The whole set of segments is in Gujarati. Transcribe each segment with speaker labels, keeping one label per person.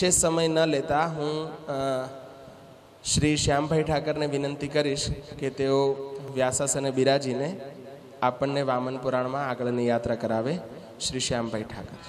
Speaker 1: विशेष समय न लेता हूँ श्री श्यामभाई ठाकरने विनंती करीश के तेओ व्यासासने बिराजीने आपने वामन पुराण में आगळनी यात्रा करावे। श्री श्यामभाई ठाकर।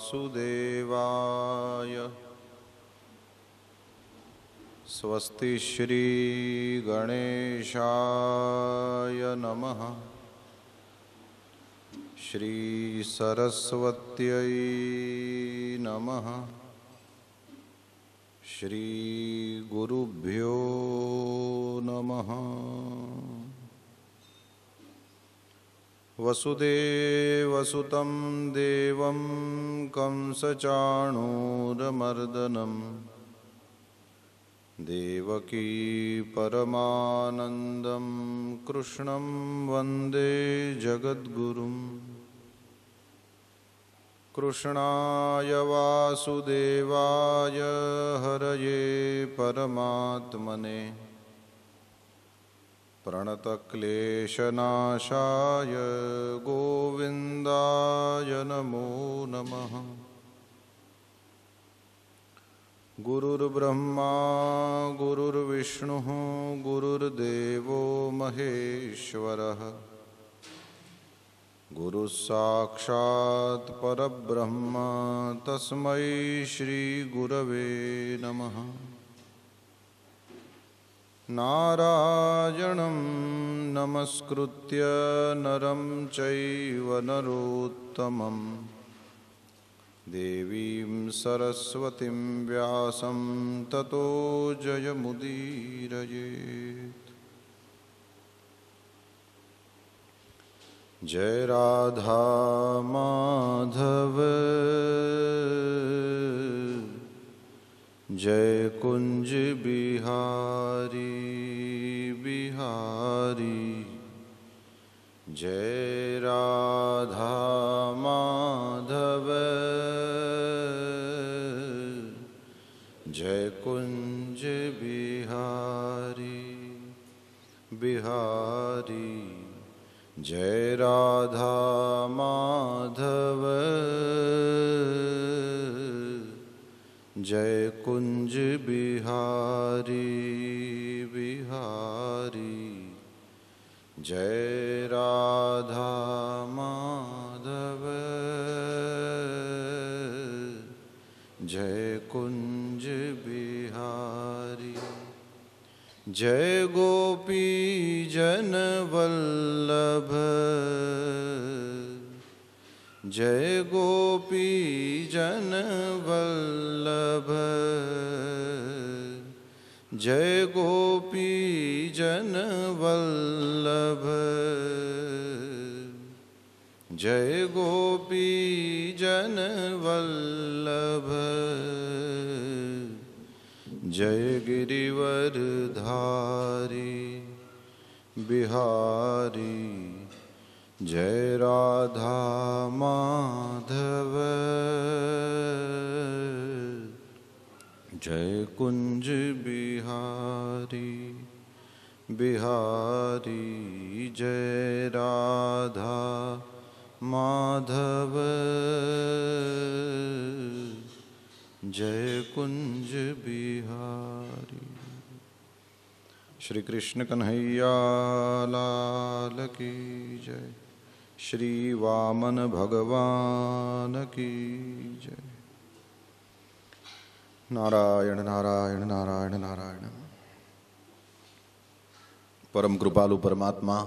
Speaker 2: वासुदेवाय स्वस्ति श्री गणेशाय नमः। श्री सरस्वत्यै नमः। श्री गुरुभ्यो नमः। वसुदेवसुतं देवं कंसचाणूरमर्दनं देवकी परमानन्दं कृष्णं वन्दे जगद्गुरुं। कृष्णाय वासुदेवाय हरये परमात्मने प्रणतक्लेशनाशाय गोविन्दाय नमो नमः। गुरुर्ब्रह्मा गुरुर्विष्णुः गुरुर्देवो महेश्वरः गुरुः साक्षात् परब्रह्म तस्मै श्री गुरवे नमः। नारायणं नमस्कृत्य नरं चैव नरोत्तमं देवीं सरस्वतीं व्यासं ततो जयमुदीरयेत्। जय राधा माधव जय कुंज बिहारी बिहारी। जय राधा माधव जय कुंज बिहारी बिहारी। जय राधा माधव जय कुंज बिहारी बिहारी। जय राधा माधव जय कुंज बिहारी। जय गोपी जन वल्लभ जय गोपी जन वल्लभ जय गोपी जन वल्लभ जय गोपी जन वल्लभ। जय गिरिवरधारी बिहारी। जय राधा माधव जय कुंज बिहारी बिहारी। जय राधा माधव जय कुंज बिहारी। श्री कृष्ण कन्हैया लाल की जय। श्री वामन भगवान की जय। नारायण नारायण नारायण नारायण। परम कृपालु परमात्मा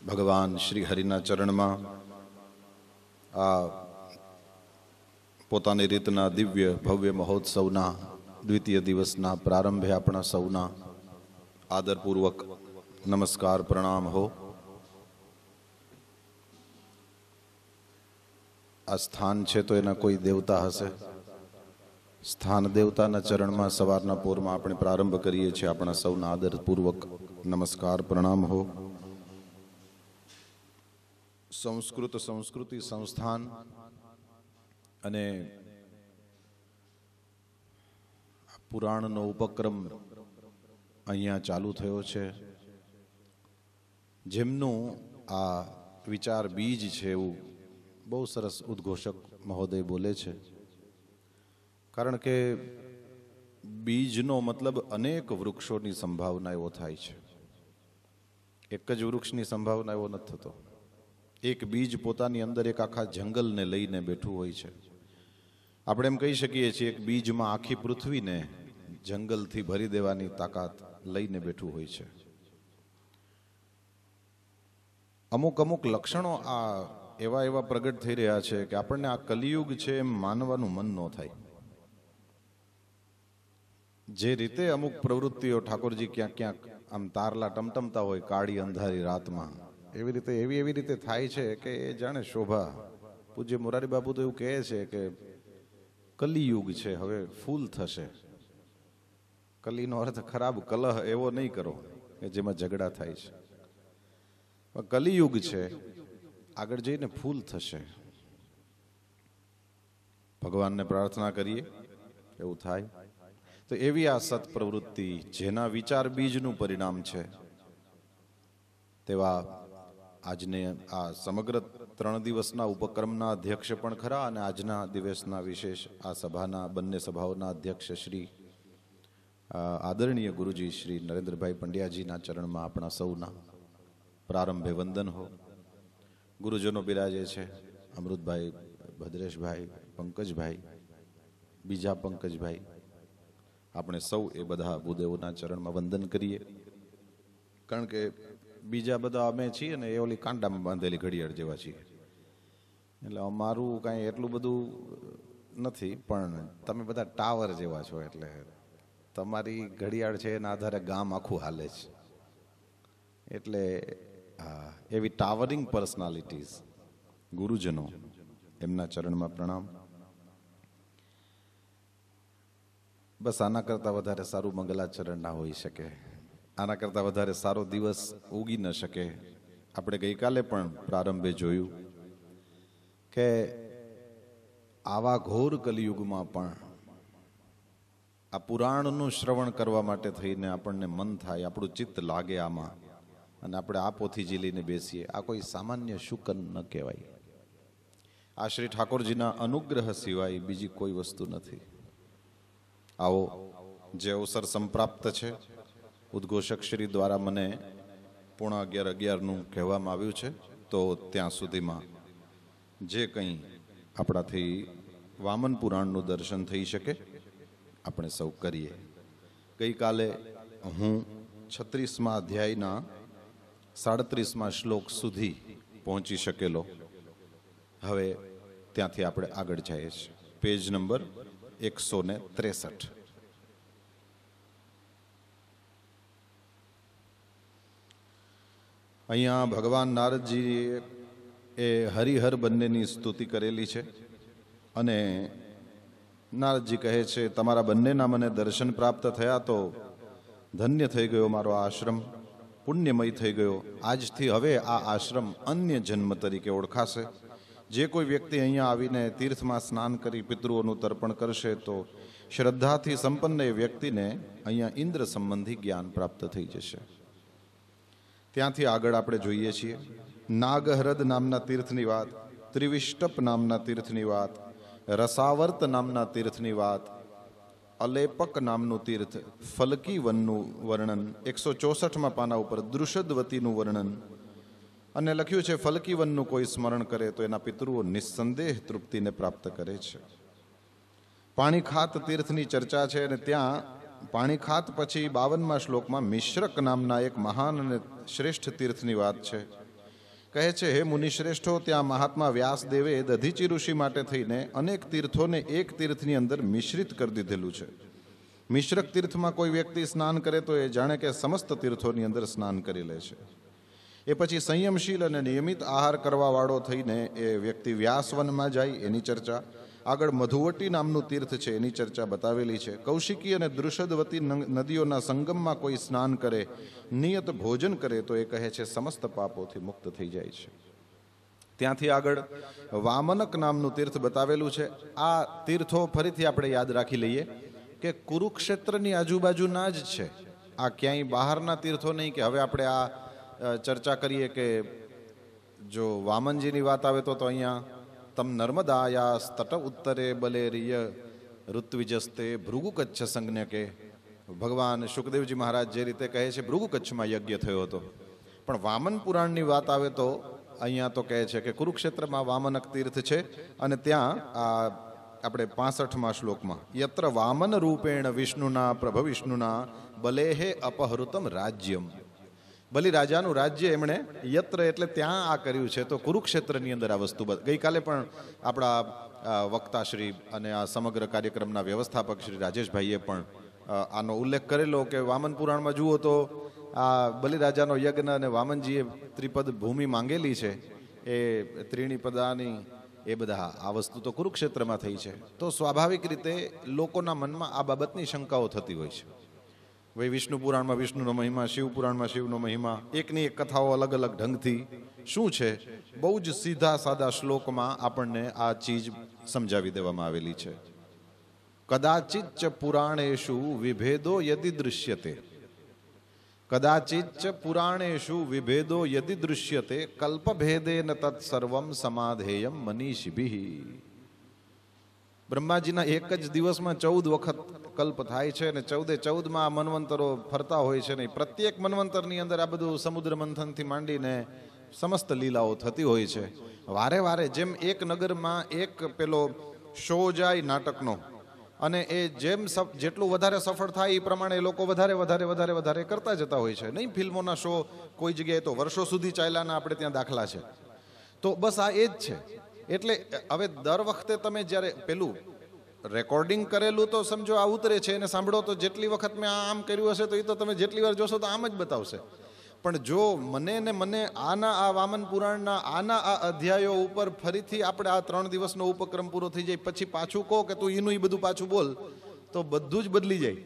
Speaker 2: भगवान श्री हरिना चरण में आ पोतानी रीतना दिव्य भव्य महोत्सवना द्वितीय दिवसना प्रारंभे अपना सौना आदरपूर्वक नमस्कार प्रणाम हो। आ स्थान छे तो एना कोई देवता हशे। स्थान देवताना चरणमां सवाરના પોરમાં આપણે પ્રારંભ કરીએ છીએ। આપણા સૌના આદરપૂર્વક નમસ્કાર પ્રણામ હો। સંસ્કૃત સંસ્કૃતિ સંસ્થાન અને પુરાણનો ઉપક્રમ અહીંયા ચાલુ થયો છે, જેમનું આ વિચાર બીજ છે એવું બહુ સરસ ઉદ્ઘોષક મહોદય બોલે છે. કારણ કે બીજનો મતલબ અનેક વૃક્ષોની સંભાવના એવો થાય છે. એક જ વૃક્ષની સંભાવના એવો નથી થતો. એક બીજ પોતાની અંદર એક આખા જંગલને લઈને બેઠું હોય છે. આપણે એમ કહી શકીએ છીએ એક બીજમાં આખી પૃથ્વીને જંગલથી ભરી દેવાની તાકાત લઈને બેઠું હોય છે. અમુક અમુક લક્ષણો આ એવા એવા પ્રગટ થઈ રહ્યા છે કે આપણને આ કલિયુગ છે એમ માનવાનું મન ન થાય. જે રીતે અમુક પ્રવૃત્તિઓ ઠાકોરજી ક્યાંક ક્યાંક આમ તારલા ટમટમતા હોય કાળી અંધારી રાતમાં, એવી રીતે એવી રીતે થાય છે કે એ જાણે શોભા. પૂજ્ય મોરારી બાપુ તો એવું કહે છે કે કલિયુગ છે, હવે ફૂલ થશે. કલીનો અર્થ ખરાબ કલહ એવો નહીં કરો કે જેમાં ઝઘડા થાય છે. કલિયુગ છે, આગળ જઈને ફૂલ થશે. ભગવાનને પ્રાર્થના કરીએ એવું થાય. તો એવી આ સત્પ્રવૃત્તિ જેના વિચાર બીજનું પરિણામ છે, તેવા આજને આ સમગ્ર 3 દિવસના ઉપક્રમના અધ્યક્ષ પણ ખરા અને આજના દિવસના વિશેષ આ સભાના બંને સભાઓના અધ્યક્ષ શ્રી આદરણીય ગુરુજી શ્રી નરેન્દ્રભાઈ પંડ્યાજીના ચરણમાં આપણા સૌના પ્રારંભે વંદન હો. ગુરુજનો બિરાજે છે, અમૃતભાઈ, ભદ્રેશભાઈ, પંકજભાઈ, બીજા પંકજભાઈ. આપણે સૌ એ બધા ભૂદેવોના ચરણમાં વંદન કરીએ. કારણ કે બીજા બધા અમે છીએ ને એ ઓલી કાંડામાં બાંધેલી ઘડિયાળ જેવા છીએ, એટલે અમારું કાંઈ એટલું બધું નથી, પણ તમે બધા ટાવર જેવા છો, એટલે તમારી ઘડિયાળ છે એના આધારે ગામ આખું હાલે છે. એટલે એવી ટાવરિંગ પર્સનાલિટીઝ ગુરુજનો, એમના ચરણમાં પ્રણામ. બસ આના કરતાં વધારે સારું મંગલાચરણ ના હોઈ શકે, આના કરતાં વધારે સારો દિવસ ઉગી ન શકે. આપણે ગઈકાલે પણ પ્રારંભે જોયું કે આવા ઘોર કલિયુગમાં પણ આ પુરાણનું શ્રવણ કરવા માટે થઈને આપણને મન થાય, આપણું ચિત્ત લાગે આમાં, અને આપણે આ પોથી ઝીલીને બેસીએ. આ કોઈ સામાન્ય શુકન ન કહેવાય. આ શ્રી ઠાકોરજીના અનુગ્રહ સિવાય બીજી કોઈ વસ્તુ નથી. આવો જે અવસર સંપ્રાપ્ત છે, ઉદ્ઘોષક શ્રી દ્વારા મને 11:11 કહેવામાં આવ્યું છે, તો ત્યાં સુધીમાં જે કંઈ આપણાથી વામન પુરાણનું દર્શન થઈ શકે આપણે સૌ કરીએ. ગઈકાલે હું 36મા અધ્યાયના 37મા શ્લોક સુધી પહોંચી શકેલો. હવે ત્યાંથી આપણે આગળ જઈએ છીએ. Page number 163. અહીંયા ભગવાન નારદજીએ એ હરિહર બંનેની સ્તુતિ કરેલી છે અને નારદજી કહે છે, તમારા બંનેના મને દર્શન પ્રાપ્ત થયા તો ધન્ય થઈ ગયો મારો આશ્રમ, પુણ્યમય થઈ ગયો. આજથી હવે આ આશ્રમ અન્ય જન્મ તરીકે ઓળખાશે. જે કોઈ વ્યક્તિ અહીંયા આવીને તીર્થમાં સ્નાન કરી પિતૃઓનું તર્પણ કરશે તો શ્રદ્ધાથી સંપન્ન એ વ્યક્તિને અહીંયા ઇન્દ્ર સંબંધી જ્ઞાન પ્રાપ્ત થઈ જશે. ત્યાંથી આગળ આપણે જોઈએ છીએ નાગહ્રદ નામના તીર્થની વાત, ત્રિવિષ્ટપ નામના તીર્થની વાત, રસાવર્ત નામના તીર્થની વાત, અલેપક નામનું તીર્થ, ફલકી વનનું વર્ણન, 164મા પાના ઉપર દૃષદવતીનું વર્ણન, અને લખ્યું છે ફલકી વનનું કોઈ સ્મરણ કરે તો એના પિતૃઓ નિસ્સંદેહ તૃપ્તિને પ્રાપ્ત કરે છે. પાણીખાત તીર્થની ચર્ચા છે અને ત્યાં પાણીખાત પછી 52મા શ્લોકમાં મિશ્રક નામના એક મહાન અને શ્રેષ્ઠ તીર્થની વાત છે. કહે છે, હે મુનિશ્રેષ્ઠો, ત્યાં મહાત્મા વ્યાસદેવે દધીચી ઋષિ માટે થઈને અનેક તીર્થોને એક તીર્થની અંદર મિશ્રિત કરી દીધેલું છે. મિશ્રક તીર્થમાં કોઈ વ્યક્તિ સ્નાન કરે તો એ જાણે કે સમસ્ત તીર્થોની અંદર સ્નાન કરી લે છે. એ પછી સંયમશીલ અને નિયમિત આહાર કરવાવાળો થઈને એ વ્યક્તિ વ્યાસવનમાં જાય, એની ચર્ચા. આગળ મધુવટી નામનું તીર્થ છે, એની ચર્ચા બતાવેલી છે. કૌશિકી અને દૃષદવતી નદીઓના સંગમમાં કોઈ સ્નાન કરે, નિયત ભોજન કરે તો એ કહે છે સમસ્ત પાપોથી મુક્ત થઈ જાય છે. ત્યાંથી આગળ વામનક નામનું તીર્થ બતાવેલું છે. આ તીર્થો ફરીથી આપણે યાદ રાખી લઈએ કે કુરુક્ષેત્રની આજુબાજુના જ છે. આ ક્યાંય બહારના તીર્થો નહીં કે હવે આપણે આ ચર્ચા કરીએ કે જો વામનજીની વાત આવે તો અહીંયા તમ નર્મદાયા તટ ઉત્તરે બલેરિય ઋત્વિજસ્તે ભૃગુ કચ્છ સંજ્ઞકે. ભગવાન શુકદેવજી મહારાજ જે રીતે કહે છે ભૃગુ કચ્છમાં યજ્ઞ થયો હતો, પણ વામન પુરાણની વાત આવે તો અહીંયા તો કહે છે કે કુરુક્ષેત્રમાં વામનક તીર્થ છે. અને ત્યાં આ આપણે 65મા શ્લોકમાં યત્ર વામન રૂપેણ વિષ્ણુના પ્રભ વિષ્ણુના બલેહે અપહૃતમ રાજ્યમ, બલિરાજાનું રાજ્ય એમણે યત્ર એટલે ત્યાં આ કર્યું છે. તો કુરુક્ષેત્રની અંદર આ વસ્તુ ગઈકાલે પણ આપણા વક્તાશ્રી અને આ સમગ્ર કાર્યક્રમના વ્યવસ્થાપક શ્રી રાજેશભાઈએ પણ આનો ઉલ્લેખ કરેલો કે વામન પુરાણમાં જુઓ તો આ બલિરાજાનો યજ્ઞ અને વામનજીએ ત્રિપદ ભૂમિ માંગેલી છે, એ ત્રિણીપદાની એ બધા આ વસ્તુ તો કુરુક્ષેત્રમાં થઈ છે. તો સ્વાભાવિક રીતે લોકોના મનમાં આ બાબતની શંકાઓ થતી હોય છે. ભાઈ વિષ્ણુ પુરાણમાં વિષ્ણુનો મહિમા, શિવ પુરાણમાં શિવનો મહિમા, એકની એક કથાઓ અલગ અલગ ઢંગથી શું છે, બહુ જ સીધા સાદા શ્લોકમાં આપણને આ ચીજ સમજાવી દેવામાં આવેલી છે. કદાચિત પુરાણેશુ વિભેદો યદિ દૃશ્યતે, કદાચિત પુરાણેશુ વિભેદો યદિ દૃશ્યતે કલ્પભેદેન તત્સર્વમ સમાધેયમ મનીષિભિઃ. બ્રહ્માજીના એક જ દિવસમાં 14 વખત કલ્પ થાય છે અને 14માં આ મન્વંતરો ફરતા હોય છે. નહીં, પ્રત્યેક મન્વંતરની અંદર આ બધું સમુદ્ર મંથનથી માંડીને સમસ્ત લીલાઓ થતી હોય છે. વારે વારે જેમ એક નગરમાં એક પેલો શો જાય નાટકનો, અને એ જેમ જેટલું વધારે સફળ થાય એ પ્રમાણે એ લોકો વધારે કરતા જતા હોય છે. નહીં, ફિલ્મોના શો કોઈ જગ્યાએ તો વર્ષો સુધી ચાલ્યાના આપણે ત્યાં દાખલા છે. તો બસ આ એ જ છે. એટલે હવે દર વખતે તમે જ્યારે પેલું રેકોર્ડિંગ કરેલું તો સમજો આ ઉતરે છે એને સાંભળો તો જેટલી વખત મેં આમ કર્યું હશે તો એ તો તમે જેટલી વાર જોશો તો આમ જ બતાવશે. પણ જો મને આના આ વામન પુરાણના આના આ અધ્યાયો ઉપર ફરીથી આપણે આ 3 દિવસનો ઉપક્રમ પૂરો થઈ જાય પછી પાછું કહો કે તું એનું બધું પાછું બોલ, તો બધું જ બદલી જાય,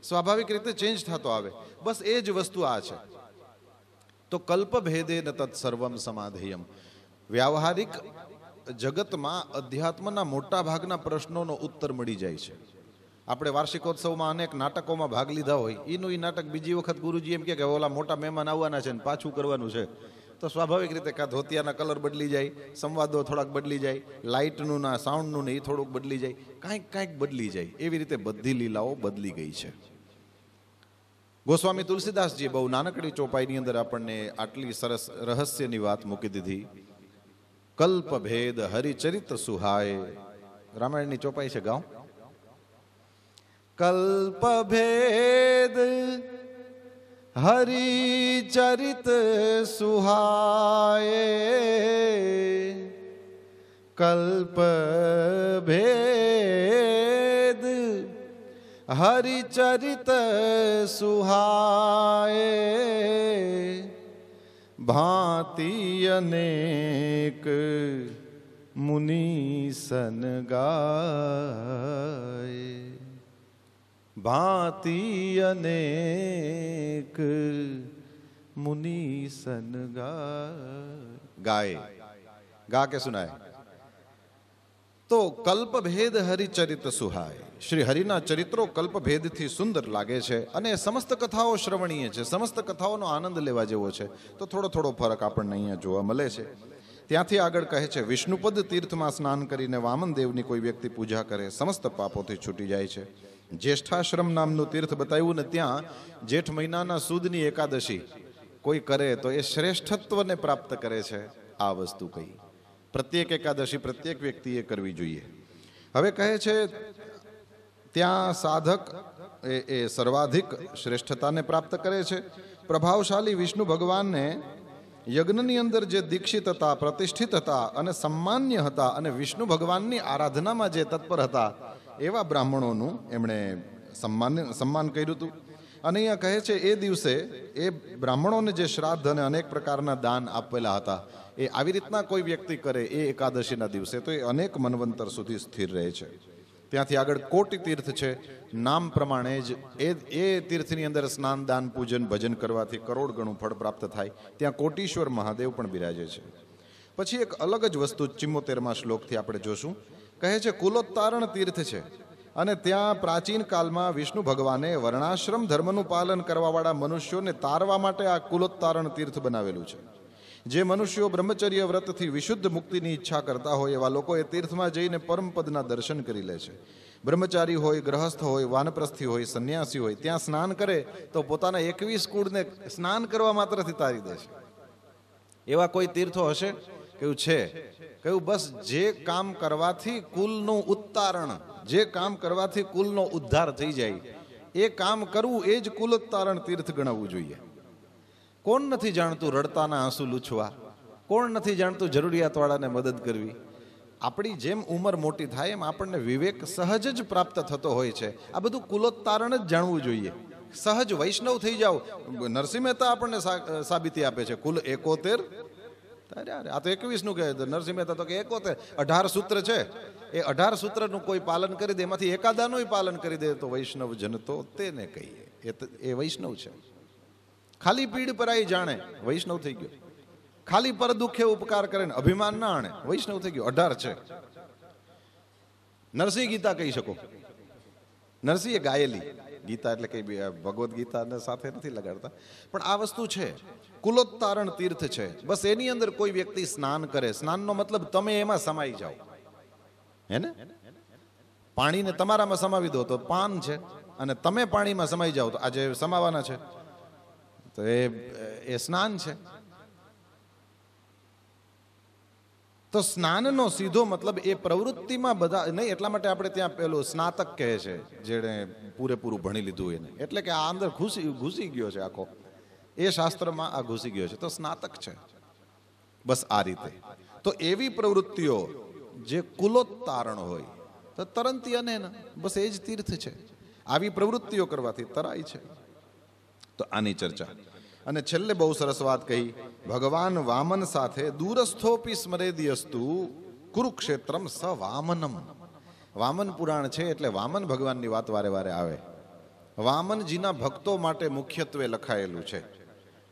Speaker 2: સ્વાભાવિક રીતે ચેન્જ થતો આવે. બસ એ જ વસ્તુ આ છે. તો કલ્પભેદે ન તત્સર્વમ સમાધેયમ. વ્યાવહારિક જગતમાં અધ્યાત્મના મોટા ભાગના પ્રશ્નોનો ઉત્તર મળી જાય છે. આપણે વાર્ષિકોત્સવમાં અનેક નાટકોમાં ભાગ લીધા હોય, એનું એ નાટક બીજી વખત ગુરુજી એમ કે ઓલા મોટા મહેમાન આવવાના છે ને પાછું કરવાનું છે, તો સ્વાભાવિક રીતે કાં ધોતિયાના કલર બદલી જાય, સંવાદો થોડાક બદલી જાય, લાઇટનું ના સાઉન્ડનું ને એ થોડુંક બદલી જાય, કાંઈક બદલી જાય. એવી રીતે બધી લીલાઓ બદલી ગઈ છે. ગોસ્વામી તુલસીદાસજી બહુ નાનકડી ચોપાઈની અંદર આપણને આટલી સરસ રહસ્યની વાત મૂકી દીધી. કલ્પભેદ હરિચરિત સુહાય. રામાયણની ચોપાઈ છે, ગાઉં. કલ્પભેદ હરિચરિત સુહાય, કલ્પભેદ હરિચરિત સુહાય, ભાંતિ અનેક મુનિ સન ગાય, ભાંતિ અનેક મુનિ સન ગાય. गा के सुनाए. तो कल्पभेद हरिचरित सुहाय. श्री हरिना चरित्रों कल्पभेद थी सुंदर लागे छे અને સમસ્ત કથાઓ શ્રવણીય છે, સમસ્ત કથાઓનો આનંદ લેવા જેવો છે. તો થોડો ફરક આપણને અહીંયા જોવા મળે છે. ત્યાંથી આગળ કહે છે વિષ્ણુપદ તીર્થમાં સ્નાન કરીને વામનદેવની કોઈ વ્યક્તિ પૂજા કરે સમસ્ત પાપોથી છૂટી જાય છે. જ્યેષ્ઠાશ્રમ નામનું તીર્થ બતાવ્યું ને ત્યાં જેઠ મહિનાના સુદની એકાદશી કોઈ કરે તો એ શ્રેષ્ઠત્વને પ્રાપ્ત કરે છે. આ વસ્તુ કહી પ્રત્યેક એકાદશી પ્રત્યેક વ્યક્તિએ કરવી જોઈએ. હવે કહે છે ત્યાં સાધક એ સર્વાધિક શ્રેષ્ઠતાને પ્રાપ્ત કરે છે. પ્રભાવશાળી વિષ્ણુ ભગવાનને યજ્ઞની અંદર જે દીક્ષિત હતા, પ્રતિષ્ઠિત હતા અને સન્માન્ય હતા અને વિષ્ણુ ભગવાનની આરાધનામાં જે તત્પર હતા એવા બ્રાહ્મણોનું એમણે સન્માન કર્યું હતું. અને અહીંયા કહે છે એ દિવસે એ બ્રાહ્મણોને જે શ્રાદ્ધ અને અનેક પ્રકારના દાન આપેલા હતા એ આવી રીતના કોઈ વ્યક્તિ કરે એ એકાદશીના દિવસે તો એ અનેક મન્વંતર સુધી સ્થિર રહે છે. ત્યાંથી આગળ કોટી તીર્થ છે. નામ પ્રમાણે જ એ તીર્થની અંદર સ્નાન, દાન, પૂજન, ભજન કરવાથી કરોડ ગણું ફળ પ્રાપ્ત થાય. ત્યાં કોટીશ્વર મહાદેવ પણ બિરાજે છે. પછી એક અલગ જ વસ્તુ 74મા શ્લોકથી આપણે જોશું. કહે છે કુલોત્તારણ તીર્થ છે અને ત્યાં પ્રાચીન કાળમાં વિષ્ણુ ભગવાને વર્ણાશ્રમ ધર્મનું પાલન કરવાવાળા મનુષ્યોને તારવા માટે આ કુલોત્તારણ તીર્થ બનાવેલું છે. જે મનુષ્યો બ્રહ્મચર્ય વ્રતથી વિશુદ્ધ મુક્તિની ઈચ્છા કરતા હોય એવા લોકો એ તીર્થમાં જઈને પરમપદના દર્શન કરી લે છે. બ્રહ્મચારી હોય, ગ્રહસ્થ હોય, વાનપ્રસ્થી હોય, સંન્યાસી હોય, ત્યાં સ્નાન કરે તો પોતાના 21 કુળને સ્નાન કરવા માત્રથી તારી દે છે. એવા કોઈ તીર્થો હશે? કહ્યું છે. કહ્યું બસ જે કામ કરવાથી કુલનું ઉત્તારણ, જે કામ કરવાથી કુલનો ઉદ્ધાર થઈ જાય એ કામ કરવું એ જ કુલોત્તારણ તીર્થ ગણાવવું જોઈએ. કોણ નથી જાણતું રડતાના આંસુ લૂછવા? કોણ નથી જાણતું જરૂરિયાતવાળાને મદદ કરવી? આપણી જેમ ઉંમર મોટી થાય એમ આપણને વિવેક સહજ જ પ્રાપ્ત થતો હોય છે. આ બધું કુલોત્તારણ જ જાણવું જોઈએ. સહજ વૈષ્ણવ થઈ જાઓ. નરસિંહ મહેતા આપણને સાબિતી આપે છે. કુલ 71. આ તો 21નું કહે. નરસિંહ મહેતા તો કે 71. 18 સૂત્ર છે. એ 18 સૂત્રનું કોઈ પાલન કરી દે, એમાંથી એકાદાનું પાલન કરી દે તો વૈષ્ણવ જન તો તેને કહીએ એ વૈષ્ણવ છે. ખાલી પીડ પરાઈ જાણે, વૈષ્ણવ થઈ ગયો. ખાલી પર દુઃખે ઉપકાર કરે ને અભિમાન ના આણે, વૈષ્ણવ થઈ ગયો. 18 છે. નરસિંહ ગીતા કહી શકો. નરસિંહે ગાયેલી ગીતા, એટલે કઈ ભગવદ્ ગીતાને સાથે નથી લગાડતા, પણ આ વસ્તુ છે. કુલોત્તારણ તીર્થ છે. બસ એની અંદર કોઈ વ્યક્તિ સ્નાન કરે. સ્નાનનો મતલબ તમે એમાં સમાઈ જાઓ, હે ને? પાણીને તમારામાં સમાવી દો તો પાન છે, અને તમે પાણીમાં સમાઈ જાઓ તો આજે સમાવાના છે તો એ સ્નાન છે. તો સ્નાનનો સીધો મતલબ એ પ્રવૃત્તિમાં બધા નહીં. એટલા માટે આપણે ત્યાં પેલું સ્નાતક કહે છે, જેણે પૂરેપૂરું ભણી લીધું એને, એટલે કે આ અંદર ઘૂસી ગયો છે આખો, એ શાસ્ત્રમાં આ ઘૂસી ગયો છે તો સ્નાતક છે. બસ આ રીતે. તો એવી પ્રવૃત્તિઓ જે કુલોત્તારણ હોય તો તરંતી અને બસ એ જ તીર્થ છે. આવી પ્રવૃત્તિઓ કરવાથી તરાય છે. તો આની ચર્ચા. અને છેલ્લે બહુ સરસ વાત કહી. ભગવાન વામન સાથે દૂરસ્થોપી સ્મરેદિયસ્તુ કુરુક્ષેત્રમ સ વામનમ. વામન પુરાણ છે એટલે વામન ભગવાનની વાત વારે વારે આવે. વામનજીના ભક્તો માટે મુખ્યત્વે લખાયેલું છે.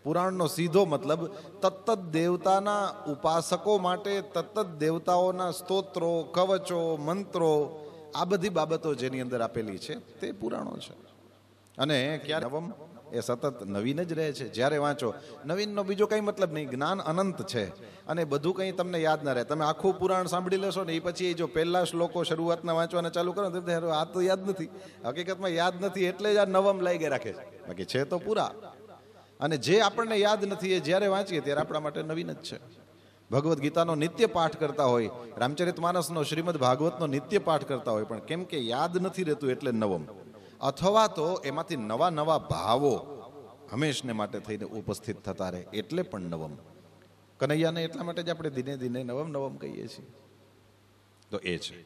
Speaker 2: પુરાણનો સીધો મતલબ તત્ત દેવતાના ઉપાસકો માટે તત્ત દેવતાઓના સ્તોત્રો, કવચો, મંત્રો, આ બધી બાબતો જેની અંદર આપેલી છે તે પુરાણો છે. અને ક્યારે નવમ એ સતત નવીન જ રહે છે. જ્યારે વાંચો નવીનનો બીજો કંઈ મતલબ નહીં. જ્ઞાન અનંત છે અને બધું કંઈ તમને યાદ ના રહે. તમે આખું પુરાણ સાંભળી લેશો ને એ પછી જો પહેલા શ્લોકો શરૂઆતના વાંચવાના ચાલુ કરો ને તો આ તો યાદ નથી. હકીકતમાં યાદ નથી એટલે જ આ નવમ લાગી રાખે છે. બાકી છે તો પૂરા. અને જે આપણને યાદ નથી એ જ્યારે વાંચીએ ત્યારે આપણા માટે નવીન જ છે. ભગવદ્ ગીતાનો નિત્ય પાઠ કરતા હોય, રામચરિતમાનસનો, શ્રીમદ ભાગવતનો નિત્ય પાઠ કરતા હોય, પણ કેમ કે યાદ નથી રહેતું એટલે નવમ. અથવા તો એમાંથી નવા નવા ભાવો હંમેશને માટે થઈને ઉપસ્થિત થતા રહે એટલે પણ નવમ. કનૈયાને એટલા માટે જ આપણે દિને દિને નવમ નવમ કહીએ છીએ. તો એ છે.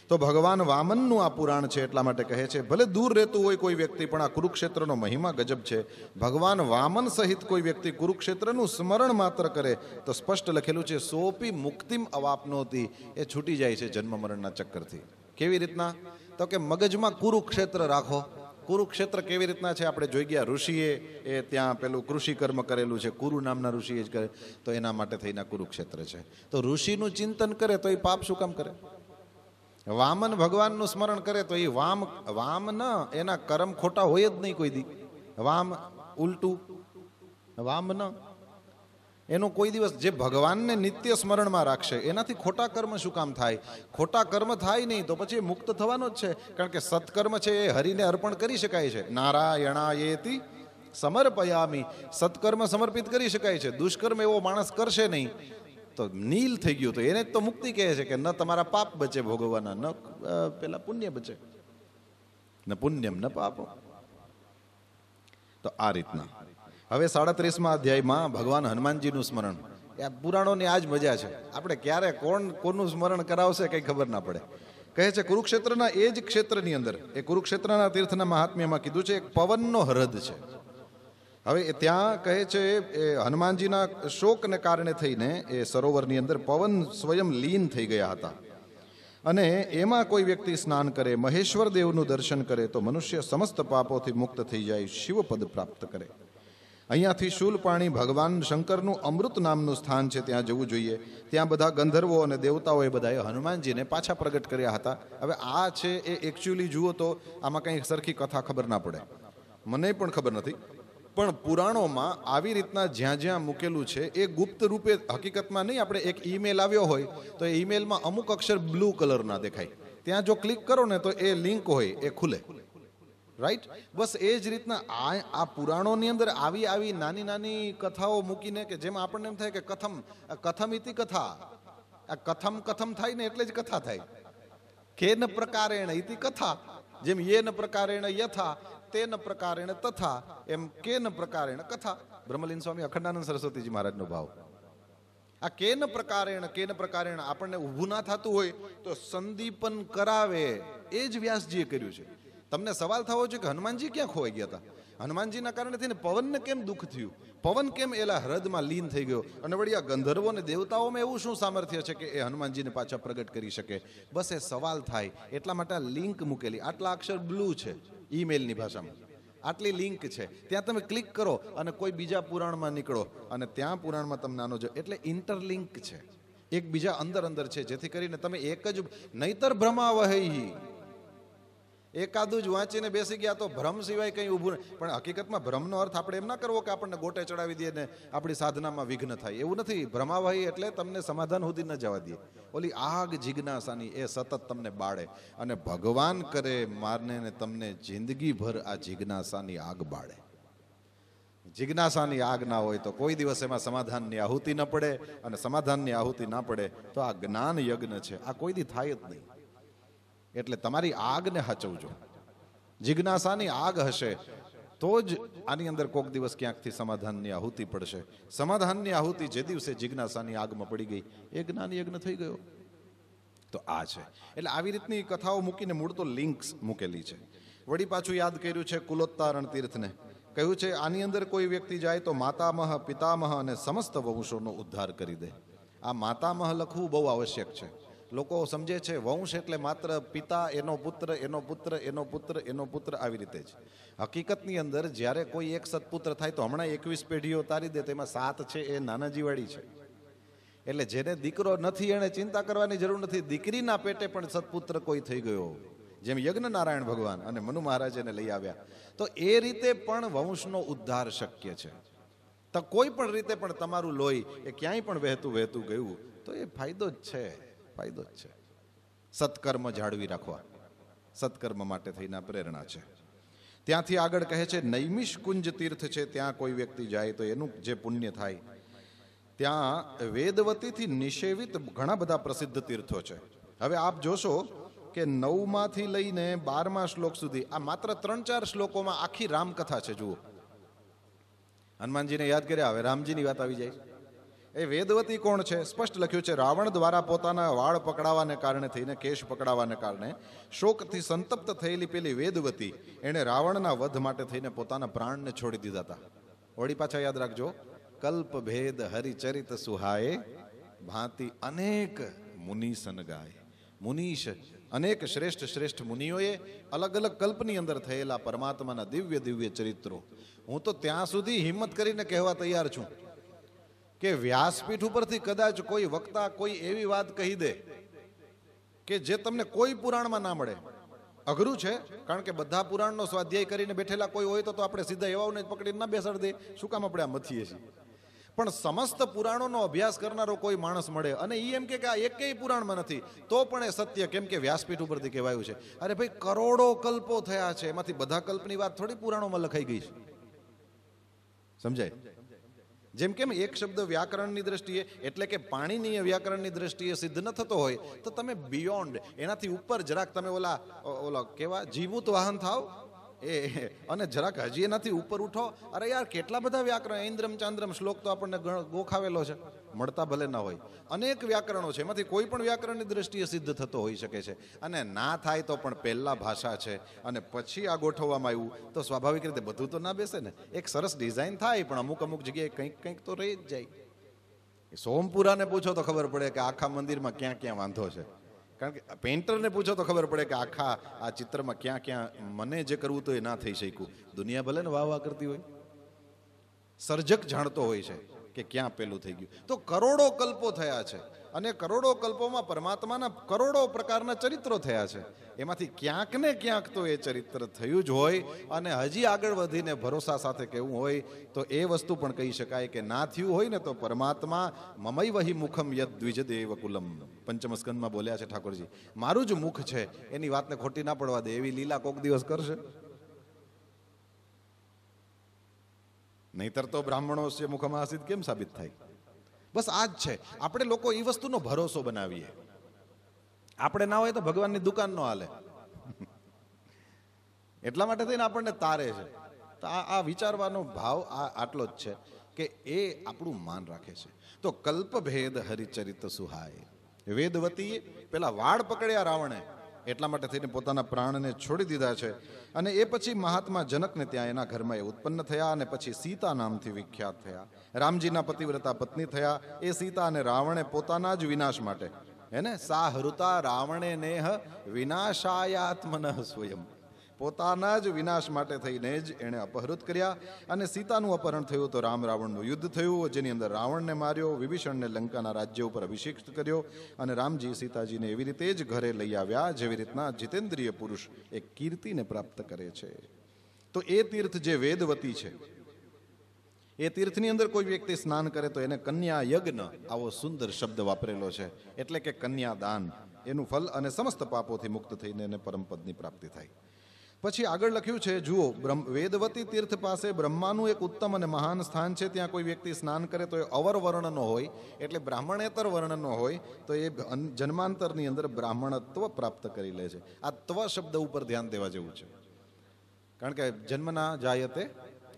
Speaker 2: તો ભગવાન વામનનું આ પુરાણ છે એટલા માટે કહે છે ભલે દૂર રહેતું હોય કોઈ વ્યક્તિ, પણ આ કુરુક્ષેત્રનો મહિમા ગજબ છે. ભગવાન વામન સહિત કોઈ વ્યક્તિ કુરુક્ષેત્રનું સ્મરણ માત્ર કરે તો સ્પષ્ટ લખેલું છે સોપી મુક્તિમ અવાપનોતી, એ છૂટી જાય છે જન્મ મરણના ચક્કરથી. કેવી રીતના? તો કે મગજમાં કુરુક્ષેત્ર રાખો. કુરુક્ષેત્ર કેવી રીતના છે આપણે જોઈ ગયા. ઋષિએ એ ત્યાં પેલું કૃષિ કર્મ કરેલું છે, કુરુ નામના ઋષિએ જ કરે, તો એના માટે થઈને કુરુક્ષેત્ર છે. તો ઋષિનું ચિંતન કરે તો એ પાપ શું કામ કરે? વામન ભગવાનનું સ્મરણ કરે તો એ વામ ન એના કર્મ ખોટા હોય જ નહીં કોઈ દી. વામ ઉલટું, વામ ન એનું કોઈ દિવસ, જે ભગવાનને નિત્ય સ્મરણમાં રાખશે એનાથી ખોટા કર્મ શું કામ થાય? ખોટા કર્મ થાય નહીં તો પછી મુક્ત થવાનો જ છે. કારણ કે સત્કર્મ છે એ હરિને અર્પણ કરી શકાય છે. નારાયણાયેતિ સમર્પયામી, સત્કર્મ સમર્પિત કરી શકાય છે. દુષ્કર્મ એવો માણસ કરશે નહીં તો નીલ થઈ ગયું. તો એને જ તો મુક્તિ કહે છે કે ન તમારા પાપ બચે ભોગવવાના, ન પેલા પુણ્ય બચે, ન પુણ્યમ ન પાપો. તો આ રીતના. હવે 37મા અધ્યાયમાં ભગવાન હનુમાનજીનું સ્મરણ. આ પુરાણોની આ જ મજા છે. આપણે ક્યારે કોનું સ્મરણ કરાવશે કંઈ ખબર ના પડે. કહે છે કુરુક્ષેત્રના એ જ ક્ષેત્રની અંદર, એ કુરુક્ષેત્રના તીર્થના મહાત્મ્યમાં કીધું છે એક પવનનો હૃદ છે. હવે ત્યાં કહે છે એ હનુમાનજીના શોકને કારણે થઈને એ સરોવરની અંદર પવન સ્વયં લીન થઈ ગયા હતા. અને એમાં કોઈ વ્યક્તિ સ્નાન કરે, મહેશ્વર દેવનું દર્શન કરે તો મનુષ્ય સમસ્ત પાપોથી મુક્ત થઈ જાય, શિવપદ પ્રાપ્ત કરે. અહીંયાથી શૂલપાણી ભગવાન શંકરનું અમૃત નામનું સ્થાન છે, ત્યાં જવું જોઈએ. ત્યાં બધા ગંધર્વો અને દેવતાઓએ બધાએ હનુમાનજીને પાછા પ્રગટ કર્યા હતા. હવે આ છે એ એકચ્યુઅલી જુઓ તો આમાં કંઈ સરખી કથા ખબર ના પડે, મને પણ ખબર નથી, પણ પુરાણોમાં આવી રીતના જ્યાં જ્યાં મૂકેલું છે એ ગુપ્ત રૂપે હકીકતમાં નહીં. આપણે એક ઈમેલ આવ્યો હોય તો એ ઈમેલમાં અમુક અક્ષર બ્લુ કલરના દેખાય, ત્યાં જો ક્લિક કરો ને તો એ લિંક હોય એ ખુલે, રાઈટ. બસ એ જ રીતના આ પુરાણોની અંદર આવી આવી નાની નાની કથાઓ મૂકીને કે જેમાં આપણને એમ થાય કે કથમ ઇતિ કથા, આ કથમ કથમ થાય ને એટલે જ કથા થાય. કેન પ્રકારેણ ઇતિ કથા, જેમ યેન પ્રકારેણ યથા તેન પ્રકારેણ તથા, એમ કેન પ્રકારેણ કથા. બ્રહ્મલીન સ્વામી અખંડાનંદ સરસ્વતીજી મહારાજનો ભાવ. આ કેન પ્રકારેણ આપણને ઊભું ના થતું હોય તો સંદીપન કરાવે, એ જ વ્યાસજીએ કર્યું છે. તમને સવાલ થવો છે કે હનુમાનજી ક્યાં ખોવાઈ ગયા હતા? હનુમાનજીના કારણે થઈને પવનને કેમ દુઃખ થયું? પવન કેમ એલા હૃદમાં લીન થઈ ગયો? અને વળી આ ગંધર્વો અને દેવતાઓમાં એવું શું સામર્થ્ય છે કે એ હનુમાનજીને પાછા પ્રગટ કરી શકે? બસ એ સવાલ થાય એટલા માટે આ લિંક મૂકેલી. આટલા અક્ષર બ્લુ છે ઈમેલની ભાષામાં, આટલી લિંક છે, ત્યાં તમે ક્લિક કરો અને કોઈ બીજા પુરાણમાં નીકળો અને ત્યાં પુરાણમાં તમને આનો જો, એટલે ઇન્ટરલિંક છે, એકબીજા અંદર છે, જેથી કરીને તમે એક જ નહીતર ભ્રમાવહી, એકાદું જ વાંચીને બેસી ગયા તો ભ્રમ સિવાય કંઈ ઊભું નહીં. પણ હકીકતમાં ભ્રમનો અર્થ આપણે એમ ના કરવો કે આપણને ગોટે ચડાવી દે ને આપણી સાધનામાં વિઘ્ન થાય, એવું નથી. ભ્રમાવહી એટલે તમને સમાધાન સુધી ન જવા દે. ઓલી આગ જિજ્ઞાસાની એ સતત તમને બાળે, અને ભગવાન કરે મારને ને તમને જિંદગીભર આ જિજ્ઞાસાની આગ બાળે. જિજ્ઞાસાની આગ ના હોય તો કોઈ દિવસ એમાં સમાધાનની આહુતિ ન પડે, અને સમાધાનની આહુતિ ના પડે તો આ જ્ઞાન યજ્ઞ છે આ કોઈ દી થાય જ નહીં. એટલે તમારી આગને હચવજો. જિજ્ઞાસાની આગ હશે તો જ આની અંદર કોઈક દિવસ ક્યાંકથી સમાધાનની આહુતિ પડશે. સમાધાનની આહુતિ જે દિવસે જિજ્ઞાસાની આગમાં પડી ગઈ એ જ્ઞાન યજ્ઞ થઈ ગયો. તો આ છે. એટલે આવી રીતની કથાઓ મૂકીને મૂળ તો લિંક્સ મૂકેલી છે. વળી પાછું યાદ કર્યું છે કુલોત્તારણ તીર્થને. કહ્યું છે આની અંદર કોઈ વ્યક્તિ જાય તો માતામહ, પિતામહ અને સમસ્ત વંશોનો ઉદ્ધાર કરી દે. આ માતામહ લખવું બહુ આવશ્યક છે. લોકો સમજે છે વંશ એટલે માત્ર પિતા, એનો પુત્ર, એનો પુત્ર, એનો પુત્ર, એનો પુત્ર, આવી રીતે જ. હકીકતની અંદર જ્યારે કોઈ એક સત્પુત્ર થાય તો હમણાં 21 પેઢીઓ તારી દે, તેમાં 7 છે એ નાનાજીવાડી છે. એટલે જેને દીકરો નથી એને ચિંતા કરવાની જરૂર નથી. દીકરીના પેટે પણ સત્પુત્ર કોઈ થઈ ગયો, જેમ યજ્ઞ નારાયણ ભગવાન અને મનુ મહારાજ એને લઈ આવ્યા, તો એ રીતે પણ વંશનો ઉદ્ધાર શક્ય છે. તો કોઈ પણ રીતે પણ તમારું લોહી એ ક્યાંય પણ વહેતું ગયું તો એ ફાયદો જ છે, ફાયદો જ છે. સત્કર્મ જાળવી રાખવા, સત્કર્મ માટે થઈને પ્રેરણા છે. ત્યાંથી આગળ કહે છે નૈમિષ કુંજ તીર્થ છે, ત્યાં કોઈ વ્યક્તિ જાય તો એનું જે પુણ્ય થાય. ત્યાં વેદવતીથી નિષેવિત ઘણા બધા પ્રસિદ્ધ તીર્થો છે. હવે આપ જોશો કે 9માંથી લઈને 12મા શ્લોક સુધી આ માત્ર 3-4 શ્લોકોમાં આખી રામકથા છે. જુઓ, હનુમાનજીને યાદ કર્યા, હવે રામજીની વાત આવી જાય. એ વેદવતી કોણ છે? સ્પષ્ટ લખ્યું છે રાવણ દ્વારા પોતાના વાળ પકડાવાને કારણે થઈને, કેશ પકડાવાને કારણે શોકથી સંતપ્ત થયેલી પેલી વેદવતી એણે રાવણના વધ માટે થઈને પોતાના પ્રાણને છોડી દીધા હતા. વળી પાછા યાદ રાખજો, કલ્પ ભેદ હરિચરિત સુહાય, ભાંતિ અનેક મુનિસન ગાય. મુનીશ, અનેક શ્રેષ્ઠ મુનિઓએ અલગ અલગ કલ્પની અંદર થયેલા પરમાત્માના દિવ્ય ચરિત્રો. હું તો ત્યાં સુધી હિંમત કરીને કહેવા તૈયાર છું કે વ્યાસપીઠ ઉપરથી કદાચ કોઈ વક્તા કોઈ એવી વાત કહી દે કે જે તમને કોઈ પુરાણમાં ના મળે. અઘરું છે, કારણ કે બધા પુરાણનો સ્વાધ્યાય કરીને બેઠેલા કોઈ હોય તો આપણે સીધા એવાઓને જ પકડીને ના બેસાડી દે. શું કામ આપણે આ મથીએ છીએ? પણ સમસ્ત પુરાણોનો અભ્યાસ કરનારો કોઈ માણસ મળે અને એ એમ કે આ એકેય પુરાણમાં નથી, તો પણ એ સત્ય, કેમ કે વ્યાસપીઠ ઉપરથી કહેવાયું છે. અરે ભાઈ, કરોડો કલ્પો થયા છે, એમાંથી બધા કલ્પની વાત થોડી પુરાણોમાં લખાઈ ગઈ છે. સમજાય? જેમ કેમ એક શબ્દ વ્યાકરણની દ્રષ્ટિએ, એટલે કે પાણીનીય વ્યાકરણની દ્રષ્ટિએ સિદ્ધ ન થતો હોય તો તમે બિયોન્ડ, એનાથી ઉપર જરાક તમે ઓલા કેવા જીવૂત વાહન થાવ અને જરાક હજી એનાથી ઉપર ઉઠો. અરે યાર, કેટલા બધા વ્યાકરણ, ઈન્દ્રમ ચાંદ્રમ શ્લોક તો આપણને ગોખાવેલો છે, મળતા ભલે ના હોય. અનેક વ્યાકરણો છે, એમાંથી કોઈ પણ વ્યાકરણની દ્રષ્ટિએ સિદ્ધ થતો હોઈ શકે છે. અને ના થાય તો પણ પહેલા ભાષા છે અને પછી આ ગોઠવવામાં આવ્યું તો સ્વાભાવિક રીતે બધું તો ના બેસે ને. એક સરસ ડિઝાઇન થાય પણ અમુક જગ્યાએ કંઈક તો રહી જ જાય. સોમપુરાને પૂછો તો ખબર પડે કે આખા મંદિરમાં ક્યાં વાંધો છે. કારણ કે પેઇન્ટરને પૂછો તો ખબર પડે કે આખા આ ચિત્રમાં ક્યાં મને જે કરવું તો એ ના થઈ શક્યું. દુનિયા ભલે ને વાહ કરતી હોય, સર્જક જાણતો હોય છે કે ક્યાં પેલું થઈ ગયું. તો કરોડો કલ્પો થયા છે અને કરોડો કલ્પોમાં પરમાત્માના કરોડો પ્રકારના ચરિત્રો થયા છે. એમાંથી ક્યાંક ને ક્યાંક તો એ ચરિત્ર થયું જ હોય અને હજી આગળ વધીને ભરોસા સાથે કહેવું હોય તો એ વસ્તુ પણ કહી શકાય કે ના થયું હોય ને તો પરમાત્મા મમઈ વહી મુખમ યદ દ્વિજદેવ કુલમ, પંચમ સ્કંદમાં બોલ્યા છે ઠાકોરજી. મારું જ મુખ છે, એની વાતને ખોટી ના પડવા દે એવી લીલા કોક દિવસ કરશે. નહીતર તો બ્રાહ્મણો છે મુખમાં આસિદ કેમ સાબિત થાય? બસ આ જ છે. આપણે લોકો એ વસ્તુનો ભરોસો બનાવીએ. આપણે ના હોય તો ભગવાનની દુકાન નો હાલે. એટલા માટે થઈને આપણને તારે છે. તો આ વિચારવાનો ભાવ આટલો જ છે કે એ આપણું માન રાખે છે. તો કલ્પભેદ હરિચરિત સુહાય. વેદવતીએ પેલા વાળ પકડ્યા રાવણે, એટલા માટે થઈને પોતાના પ્રાણને છોડી દીધા છે. અને એ પછી મહાત્મા જનકને ત્યાં એના ઘરમાં એ ઉત્પન્ન થયા અને પછી સીતા નામથી વિખ્યાત થયા. રામજીના પતિવ્રતા પત્ની થયા. એ સીતા અને રાવણે પોતાના જ વિનાશ માટે એને સા હૃતા રાવણે નેહ વિનાશાયાત્મન સ્વયં, પોતાના જ વિનાશ માટે થઈને જ એણે અપહૃત કર્યા. અને સીતાનું અપહરણ થયું તો રામ રાવણનું યુદ્ધ થયું, જેની અંદર રાવણને માર્યો, વિભીષણને લંકાના રાજ્ય ઉપર અભિષિક્ત કર્યો અને રામજી સીતાજીને એવી રીતે જ ઘરે લઈ આવ્યા જેવી રીતના જીતેન્દ્રિય પુરુષ એક કીર્તિને પ્રાપ્ત કરે છે. તો એ તીર્થ જે વેદવતી છે, એ તીર્થની અંદર કોઈ વ્યક્તિ સ્નાન કરે તો એને કન્યા યજ્ઞ આવો સુંદર શબ્દ વાપરેલો છે, એટલે કે કન્યાદાન, એનું ફલ અને સમસ્ત પાપોથી મુક્ત થઈને એને પરમપદની પ્રાપ્તિ થાય. પછી આગળ લખ્યું છે, જુઓ, વેદવતી તીર્થ પાસે બ્રહ્માનું એક ઉત્તમ અને મહાન સ્થાન છે. ત્યાં કોઈ વ્યક્તિ સ્નાન કરે તો એ અવર વર્ણનો હોય, એટલે બ્રાહ્મણેતર વર્ણનો હોય, તો એ જન્માંતરની અંદર બ્રાહ્મણત્વ પ્રાપ્ત કરી લે છે. આ ત્વ શબ્દ ઉપર ધ્યાન દેવા જેવું છે, કારણ કે જન્મના જાયતે,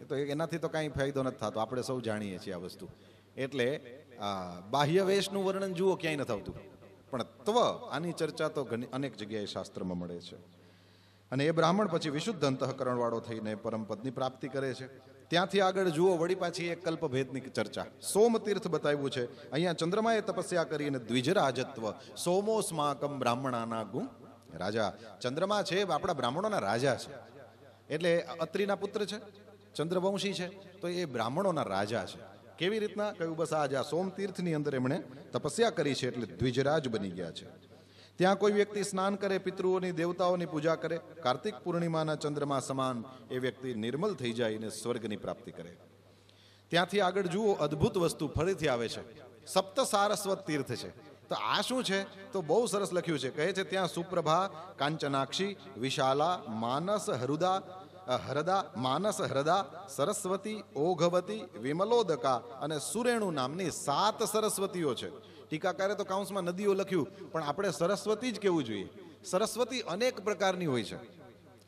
Speaker 2: તો એનાથી તો કાંઈ ફાયદો નથી થતો, આપણે સૌ જાણીએ છીએ આ વસ્તુ. એટલે બાહ્ય વેશનું વર્ણન જુઓ ક્યાંય નથી આવતું, પણ ત્વ આની ચર્ચા તો અનેક જગ્યાએ શાસ્ત્રમાં મળે છે. અને એ બ્રાહ્મણ પછી વિશુદ્ધ અંતઃકરણવાળો થઈને પરમપદની પ્રાપ્તિ કરે છે. ત્યાંથી આગળ જુઓ, વળી પાછી એક કલ્પભેદની ચર્ચા. સોમતીર્થ બતાવ્યું છે. અહીંયા ચંદ્રમાએ તપસ્યા કરીને દ્વિજરાજત્વ, સોમોસ્માકમ બ્રાહ્મણાના ગુણ રાજા. ચંદ્રમા છે આપણા બ્રાહ્મણોના રાજા છે, એટલે અત્રિના પુત્ર છે, ચંદ્રવંશી છે, તો એ બ્રાહ્મણોના રાજા છે. કેવી રીતના કહ્યું? બસ આ સોમતીર્થની અંદર એમણે તપસ્યા કરી છે એટલે દ્વિજરાજ બની ગયા છે. ત્યાં કોઈ વ્યક્તિ સ્નાન કરે, પિતૃઓની દેવતાઓની પૂજા કરે, કાર્તિક પૂર્ણિમાના ચંદ્રમા સમાન એ વ્યક્તિ નિર્મલ થઈ જાય અને સ્વર્ગની પ્રાપ્તિ કરે. ત્યાંથી આગળ જુઓ, અદ્ભુત વસ્તુ ફરીથી આવે છે. સપ્ત સારસ્વત તીર્થ છે. તો આ શું છે? તો બહુ સરસ લખ્યું છે. કહે છે ત્યાં સુપ્રભા, કાંચનાક્ષી, વિશાલા, માનસ હૃદા, માનસ હૃદા, સરસ્વતી, ઓઘવતી, વિમલોદકા અને સુરેણુ નામની 7 સરસ્વતીઓ છે. ટીકાકારે તો કાઉન્સમાં નદીઓ લખ્યું, પણ આપણે સરસ્વતી જ કહેવું જોઈએ. સરસ્વતી અનેક પ્રકારની હોય છે.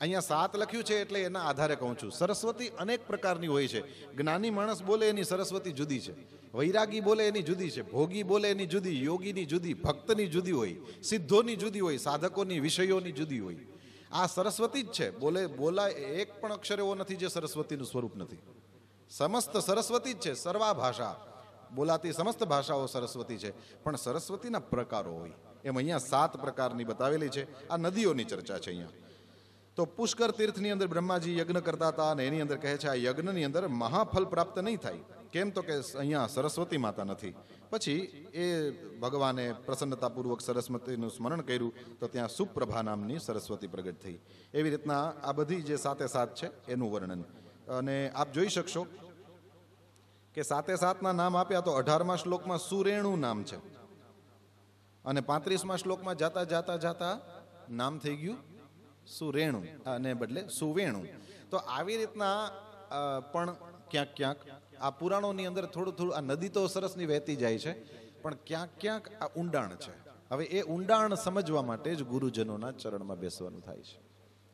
Speaker 2: અહીંયા 7 લખ્યું છે એટલે એના આધારે કહું છું. સરસ્વતી અનેક પ્રકારની હોય છે. જ્ઞાની માણસ બોલે એની સરસ્વતી જુદી છે, વૈરાગી બોલે એની જુદી છે, ભોગી બોલે એની જુદી, યોગીની જુદી, ભક્તની જુદી હોય, સિદ્ધોની જુદી હોય, સાધકોની વિષયોની જુદી હોય. આ સરસ્વતી જ છે. બોલાય એક પણ અક્ષર એવો નથી જે સરસ્વતીનું સ્વરૂપ નથી. સમસ્ત સરસ્વતી જ છે. સર્વા ભાષા, બોલાતી સમસ્ત ભાષાઓ સરસ્વતી છે, પણ સરસ્વતીના પ્રકારો હોય. એમ અહીંયા 7 પ્રકારની બતાવેલી છે. આ નદીઓની ચર્ચા છે અહીંયા. તો પુષ્કર તીર્થની અંદર બ્રહ્માજી યજ્ઞ કરતા હતા અને એની અંદર કહે છે આ યજ્ઞની અંદર મહાફલ પ્રાપ્ત નહીં થાય. કેમ? તો કે અહીંયા સરસ્વતી માતા નથી. પછી એ ભગવાને પ્રસન્નતાપૂર્વક સરસ્વતીનું સ્મરણ કર્યું તો ત્યાં સુપ્રભા નામની સરસ્વતી પ્રગટ થઈ. એવી રીતના આ બધી જે 7 છે એનું વર્ણન. અને આપ જોઈ શકશો કે 7 નામ આપ્યા તો 18મા શ્લોકમાં સુરેણુ નામ છે અને 35મા શ્લોકમાં જાતા નામ થઈ ગયું સુરેણુ અને બદલે સુવેણુ. તો આવી રીતના પણ ક્યાંક આ પુરાણોની અંદર થોડું આ નદી તો સરસની વહેતી જાય છે, પણ ક્યાંક આ ઊંડાણ છે. હવે એ ઊંડાણ સમજવા માટે જ ગુરુજનોના ચરણમાં બેસવાનું થાય છે.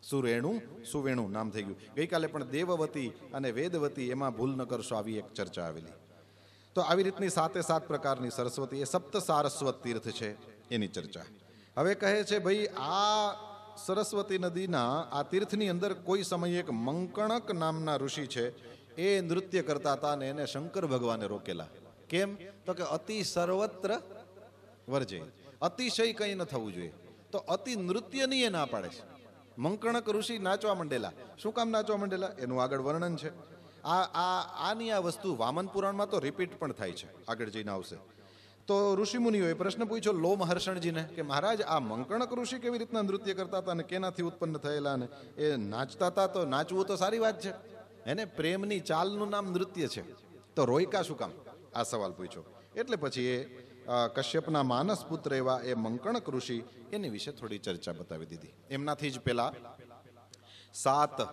Speaker 2: સુરેણુ સુવેણુ નામ થઈ ગયું. ગઈકાલે પણ દેવવતી અને વેદવતી, એમાં ભૂલ ન કરશો, આવી એક ચર્ચા આવેલી. તો આવી રીતની 7 પ્રકારની સરસ્વતી, એ સપ્ત સારસ્વત તીર્થ છે એની ચર્ચા. હવે કહે છે ભાઈ આ સરસ્વતી નદીના આ તીર્થની અંદર કોઈ સમયે એક મંકણક નામના ઋષિ છે, એ નૃત્ય કરતા હતા અને એને શંકર ભગવાને રોકેલા. કેમ? તો કે અતિ સર્વત્ર વર્જે, અતિશય કંઈ ન થવું જોઈએ. તો અતિ નૃત્યની એ ના પાડે છે. મંકણક ઋષિ નાચવા માંડેલા. શું કામ નાચવા માંડેલા એનું આગળ વર્ણન છે. આની આ વસ્તુ વામન પુરાણમાં તો રિપીટ પણ થાય છે, આગળ જઈને આવશે. તો ઋષિમુનિઓએ પ્રશ્ન પૂછ્યો લોમહર્ષણજીને કે મહારાજ આ મંકણક ઋષિ કેવી રીતના નૃત્ય કરતા હતા અને કેનાથી ઉત્પન્ન થયેલા, ને એ નાચતા હતા, તો નાચવું તો સારી વાત છે, એને પ્રેમની ચાલનું નામ નૃત્ય છે, તો રોયકા શું કામ, આ સવાલ પૂછ્યો. એટલે પછી એ કશ્યપના માનસ પુત્ર એવા એ મંકણક ઋષિ એની વિશે થોડી ચર્ચા બતાવી દીધી. એમનાથી જ પેલા 7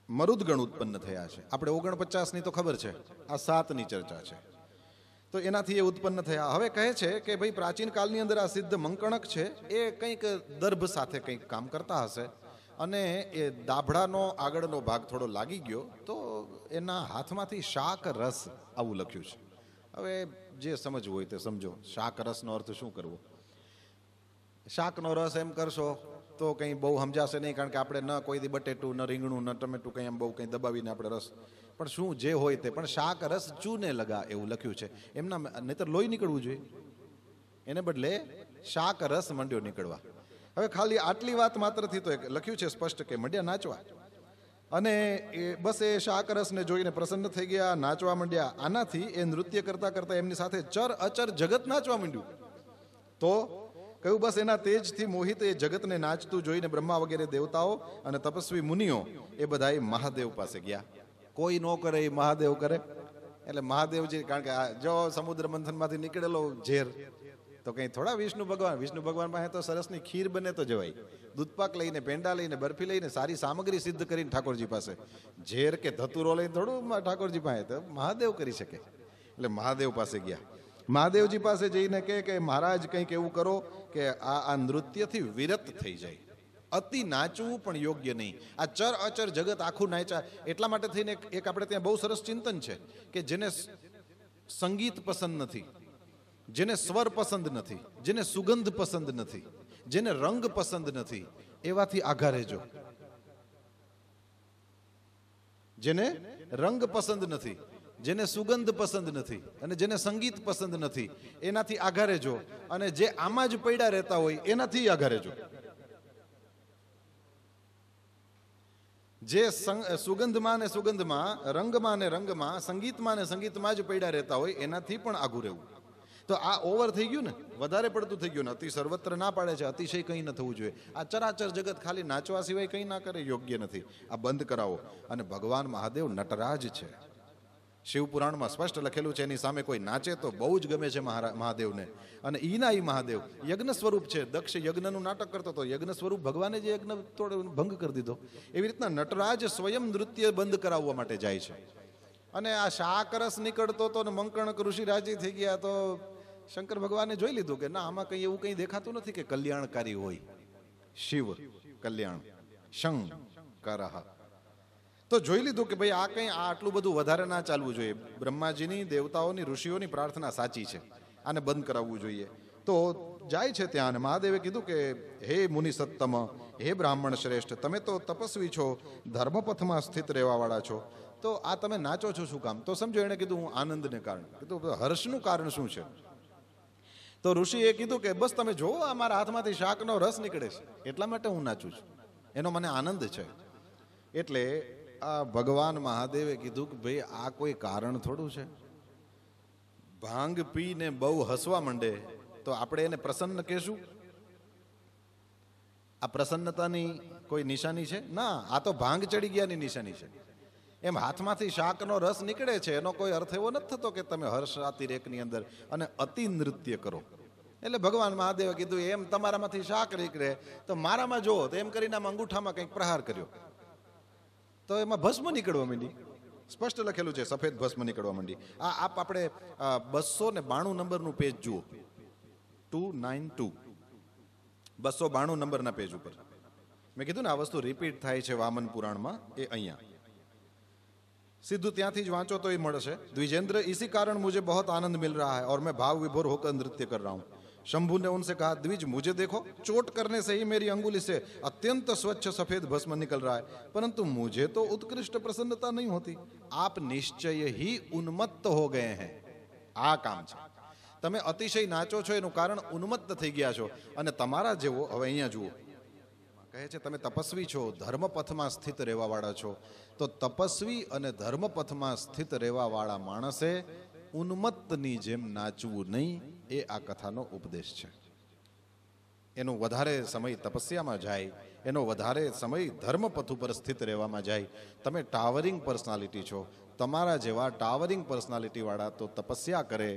Speaker 2: મરુદગણ ઉત્પન્ન થયા છે. આપણે 49ની તો ખબર છે, આ 7ની ચર્ચા છે. તો એનાથી એ ઉત્પન્ન થયા. હવે કહે છે કે ભાઈ પ્રાચીન કાળની અંદર આ સિદ્ધ મંકણક છે એ કંઈક દર્ભ સાથે કંઈક કામ કરતા હશે અને એ દાભડાનો આગળનો ભાગ થોડો લાગી ગયો તો એના હાથમાંથી શાક રસ, આવું લખ્યું છે. હવે જે સમજવું હોય તે સમજો. શાક રસનો અર્થ શું કરવો? શાકનો રસ એમ કરશો તો કંઈ બહુ સમજાશે નહીં, કારણ કે આપણે ન કોઈ દી બટેટું, ન રીંગણું, ન ટમેટું કંઈ એમ બહુ કંઈ દબાવીને આપણે રસ, પણ શું જે હોય તે, પણ શાક રસ ચૂને લગા એવું લખ્યું છે. એમના નહીતર લોહી નીકળવું જોઈએ, એને બદલે શાક રસ મંડ્યો નીકળવા. હવે ખાલી આટલી વાત માત્રથી તો લખ્યું છે સ્પષ્ટ કે મંડ્યા નાચવા, અને એ બસ એ શાક રસને જોઈને પ્રસન્ન થઈ ગયા, નાચવા માંડ્યા. આનાથી એ નૃત્ય કરતા કરતા એમની સાથે ચર અચર જગત નાચવા માંડ્યું. તો કહ્યું બસ એના તેજથી મોહિત એ જગતને નાચતું જોઈને બ્રહ્મા વગેરે દેવતાઓ અને તપસ્વી મુનિઓ એ બધાએ મહાદેવ પાસે ગયા. કોઈ ન કરે એ મહાદેવ કરે. એટલે મહાદેવજી, કારણ કે જો સમુદ્ર મંથનમાંથી નીકળેલો ઝેર તો કંઈ થોડા વિષ્ણુ ભગવાન પાસે તો સરસની ખીર બને તો જવાય. દૂધપાક લઈને, પેંડા લઈને, બરફી લઈને, સારી સામગ્રી સિદ્ધ કરીને ઠાકોરજી પાસે, ઝેર કે ધતુરો લઈને થોડું ઠાકોરજી પાસે, તો મહાદેવ કરી શકે. એટલે મહાદેવ પાસે ગયા. મહાદેવજી પાસે જઈને કહે કે મહારાજ કંઈક એવું કરો કે આ નૃત્યથી વિરત થઈ જાય. અતિ નાચવું પણ યોગ્ય નહીં. આ ચર અચર જગત આખું નાચ્યા. એટલા માટે થઈને એક આપણે ત્યાં બહુ સરસ ચિંતન છે કે જેને સંગીત પસંદ નથી, જેને સ્વર પસંદ નથી, જેને સુગંધ પસંદ નથી, જેને રંગ પસંદ નથી, એવાથી આઘા રહેજો. જેને રંગ પસંદ નથી, જેને સુગંધ પસંદ નથી અને જેને સંગીત પસંદ નથી, એનાથી આઘા રહેજો. અને જે આમાં જ પડ્યા રહેતા હોય એનાથી આઘા રહેજો. જે સુગંધમાં ને સુગંધમાં, રંગમાં ને રંગમાં, સંગીતમાં ને સંગીતમાં જ પડ્યા રહેતા હોય એનાથી પણ આઘું રહેવું. તો આ ઓવર થઈ ગયું ને, વધારે પડતું થઈ ગયું ને. અતિ સર્વત્ર ના પાડે છે, અતિશય કંઈ ન થવું જોઈએ. આ ચરાચર જગત ખાલી નાચવા સિવાય કંઈ ના કરે, યોગ્ય નથી. આ બંધ કરાવો. અને ભગવાન મહાદેવ નટરાજ છે. શિવપુરાણમાં સ્પષ્ટ લખેલું છે એની સામે કોઈ નાચે તો બહુ જ ગમે છે મહાદેવને. અને ઈના ઈ મહાદેવ યજ્ઞ સ્વરૂપ છે. દક્ષ યજ્ઞનું નાટક કરતો હતો, યજ્ઞ સ્વરૂપ ભગવાને જે યજ્ઞ ભંગ કરી દીધો. એવી રીતના નટરાજ સ્વયં નૃત્ય બંધ કરાવવા માટે જાય છે. અને આ શાકરસ નીકળતો હતો ને મંકણક ઋષિ રાજી થઈ ગયા. તો શંકર ભગવાને જોઈ લીધું કે ના, આમાં કંઈ એવું કંઈ દેખાતું નથી કે કલ્યાણકારી હોય. શિવ કલ્યાણ શંકરઃ. તો જોઈ લીધું કે ભાઈ આ કંઈ આટલું બધું વધારે ના ચાલવું જોઈએ. બ્રહ્માજીની, દેવતાઓની, ઋષિઓની પ્રાર્થના સાચી છે, આને બંધ કરાવવું જોઈએ. તો જાય છે ત્યાં અને મહાદેવે કીધું કે હે મુનિ સત્તમ, હે બ્રાહ્મણ શ્રેષ્ઠ, તમે તો તપસ્વી છો, ધર્મપથમાં સ્થિત રહેવાવાળા છો, તો આ તમે નાચો છો શું કામ? તો સમજો એણે કીધું હું આનંદને કારણે. કીધું હર્ષનું કારણ શું છે? તો ઋષિએ કીધું કે બસ તમે જુઓ, અમારા હાથમાંથી શાકનો રસ નીકળે છે, એટલા માટે હું નાચું છું, એનો મને આનંદ છે. એટલે આ ભગવાન મહાદેવે કીધું કે ભાઈ આ કોઈ કારણ થોડું છે. ભાંગ પીને બહુ હસવા માંડે તો આપણે એને પ્રસન્ન કહેશું? આ પ્રસન્નતાની કોઈ નિશાની છે? ના, આ તો ભાંગ ચડી ગયાની નિશાની છે. એમ હાથમાંથી શાકનો રસ નીકળે છે એનો કોઈ અર્થ એવો નથી થતો કે તમે હર્ષ અતિરેકની અંદર અને અતિ નૃત્ય કરો. એટલે ભગવાન મહાદેવે કીધું એમ તમારામાંથી શાક નીકળે તો મારામાં જુઓ. તો એમ કરીને આમ અંગૂઠામાં કંઈક પ્રહાર કર્યો તો એમાં ભસ્મ નીકળવા માંડી. સ્પષ્ટ લખેલું છે, સફેદ ભસ્મ નીકળવા માંડી. આપણે 292 નંબરનું પેજ જુઓ, 292, 292 નંબરના પેજ ઉપર. મેં કીધું ને આ વસ્તુ રિપીટ થાય છે વામન પુરાણમાં, એ અહીંયા सीधु ત્યાંથી જ વાંચો તો એ મળશે. द्विजेंद्र, इसी कारण मुझे बहुत आनंद मिल रहा है और मैं भाव विभोर होकर नृत्य कर रहा हूँ. शंभू ने उनसे कहा, द्विज मुझे देखो, चोट करने से ही मेरी अंगुली से अत्यंत स्वच्छ सफेद भस्म निकल रहा है, परंतु मुझे तो उत्कृष्ट प्रसन्नता नहीं होती. आप निश्चय ही उन्मत्त हो गए हैं. आ काम છે. તમે અતિશય નાચો છો એનું કારણ ઉન્મત્ત થઈ ગયા છો. અને તમારા જેવો, હવે અહીંયા જુઓ, કહે છે તમે તપસ્વી છો, ધર્મપથમાં સ્થિત રહેવાવાળા છો, તો તપસ્વી અને ધર્મપથમાં સ્થિત રહેવાવાળા માણસે ઉન્મત્તની જેમ નાચવું નહીં, એ આ કથાનો ઉપદેશ છે. એનો વધારે સમય તપસ્યામાં જાય, એનો વધારે સમય ધર્મપથ ઉપર સ્થિત રહેવામાં જાય. તમે ટાવરિંગ પર્સનાલિટી છો, તમારા જેવા ટાવરિંગ પર્સનાલિટીવાળા તો તપસ્યા કરે,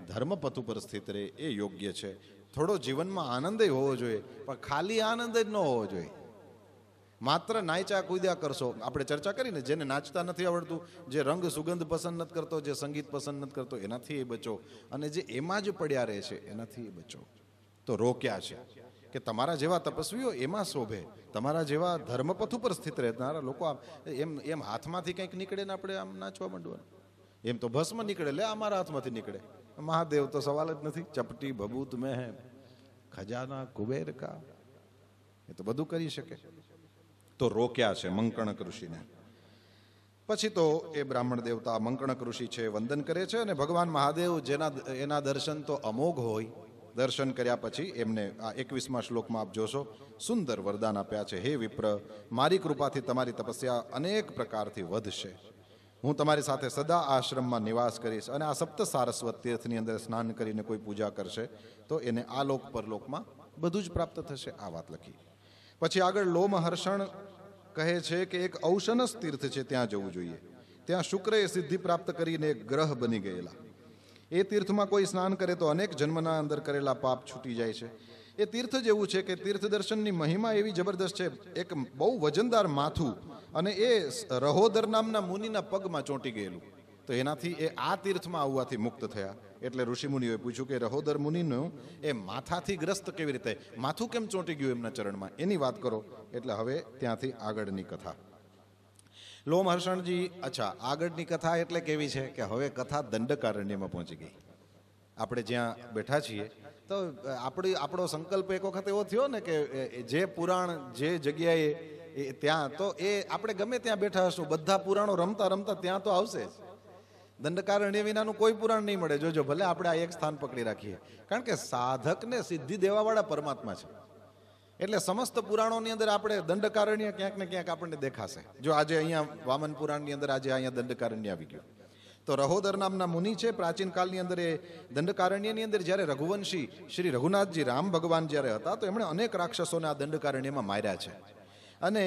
Speaker 2: ધર્મપથ ઉપર સ્થિત રહે, એ યોગ્ય છે. થોડો જીવનમાં આનંદ હોવો જોઈએ, પણ ખાલી આનંદ જ ન હોવો જોઈએ. માત્ર નાચા કૂદ્યા કરશો. આપણે ચર્ચા કરીને જેને નાચતા નથી આવડતું, જે રંગ સુગંધ પસંદ નથી કરતો, જે સંગીત પસંદ નથી કરતો, એનાથી એ બચો. અને જે એમાં જ પડ્યા રહે છે એનાથી એ બચો. તો રોક્યા છે કે તમારા જેવા તપસ્વીઓ એમાં શોભે, તમારા જેવા ધર્મપથ ઉપર સ્થિત રહેનારા લોકો એમ હાથમાંથી કંઈક નીકળે ને આપણે આમ નાચવા માંડવાનું. એમ તો ભસ્મ નીકળે, લે અમારા હાથમાંથી નીકળે. મહાદેવ તો સવાલ જ નથી. ચપટી ભભૂત મેં હે ખજાના કુબેર કા, એ તો બધું કરી શકે. તો રોક્યા છે મંકણક ઋષિને. પછી તો એ બ્રાહ્મણ દેવતા મંકણક ઋષિ છે, વંદન કરે છે. અને ભગવાન મહાદેવ એના દર્શન તો અમોઘ હોય. દર્શન કર્યા પછી એમને આ 21મા શ્લોકમાં આપ જોશો સુંદર વરદાન આપ્યા છે. હે વિપ્ર, મારી કૃપાથી તમારી તપસ્યા અનેક પ્રકારથી વધશે. હું તમારી સાથે સદા આશ્રમમાં નિવાસ કરીશ. અને આ સપ્ત સારસ્વત તીર્થની અંદર સ્નાન કરીને કોઈ પૂજા કરશે તો એને આ લોક પરલોકમાં બધું જ પ્રાપ્ત થશે. આ વાત લખી. પછી આગળ લોમહર્ષણ કહે છે કે એક ઔશનસ તીર્થ છે, ત્યાં જવું જોઈએ. ત્યાં શુક્રએ સિદ્ધિ પ્રાપ્ત કરીને એક ગ્રહ બની ગયેલા. એ તીર્થમાં કોઈ સ્નાન કરે તો અનેક જન્મના અંદર કરેલા પાપ છૂટી જાય છે. એ તીર્થ જેવું છે કે તીર્થ દર્શનની મહિમા એવી જબરદસ્ત છે. એક બહુ વજનદાર માથું અને એ રહોદર નામના મુનિના પગમાં ચોંટી ગયેલું. તો એનાથી એ આ તીર્થમાં આવવાથી મુક્ત થયા. એટલે ઋષિમુનિઓએ પૂછ્યું કે રહોદર મુનિનું એ માથાથી ગ્રસ્ત કેવી રીતે, માથું કેમ ચોંટી ગયું એમના ચરણમાં, એની વાત કરો. એટલે હવે ત્યાંથી આગળની કથા. લોમહર્ષણજી, અચ્છા, આગળની કથા એટલે કેવી છે કે હવે કથા દંડકારણ્યમાં પહોંચી ગઈ. આપણે જ્યાં બેઠા છીએ તો આપણો સંકલ્પ એક વખત એવો થયો ને કે જે પુરાણ જે જગ્યાએ ત્યાં, તો એ આપણે ગમે ત્યાં બેઠા હશું, બધા પુરાણો રમતા રમતા ત્યાં તો આવશે જ. દંડકારણ્ય વિનાનું કોઈ પુરાણ નહીં મળે. જોજો, ભલે આપણે આ એક સ્થાન પકડી રાખીએ, કારણ કે સાધકને સિદ્ધિ દેવાવાળા પરમાત્મા છે. એટલે સમસ્ત પુરાણોની અંદર આપણે દંડકારણ્ય ક્યાંક ને ક્યાંક આપણને દેખાશે. જો આજે અહીંયા વામન પુરાણની અંદર આજે અહીંયા દંડકારણ્ય આવી ગયું. તો રહોદર નામના મુનિ છે. પ્રાચીન કાળની અંદર એ દંડકારણ્યની અંદર જ્યારે રઘુવંશી શ્રી રઘુનાથજી રામ ભગવાન જ્યારે હતા તો એમણે અનેક રાક્ષસોને આ દંડકારણ્યમાં માર્યા છે. અને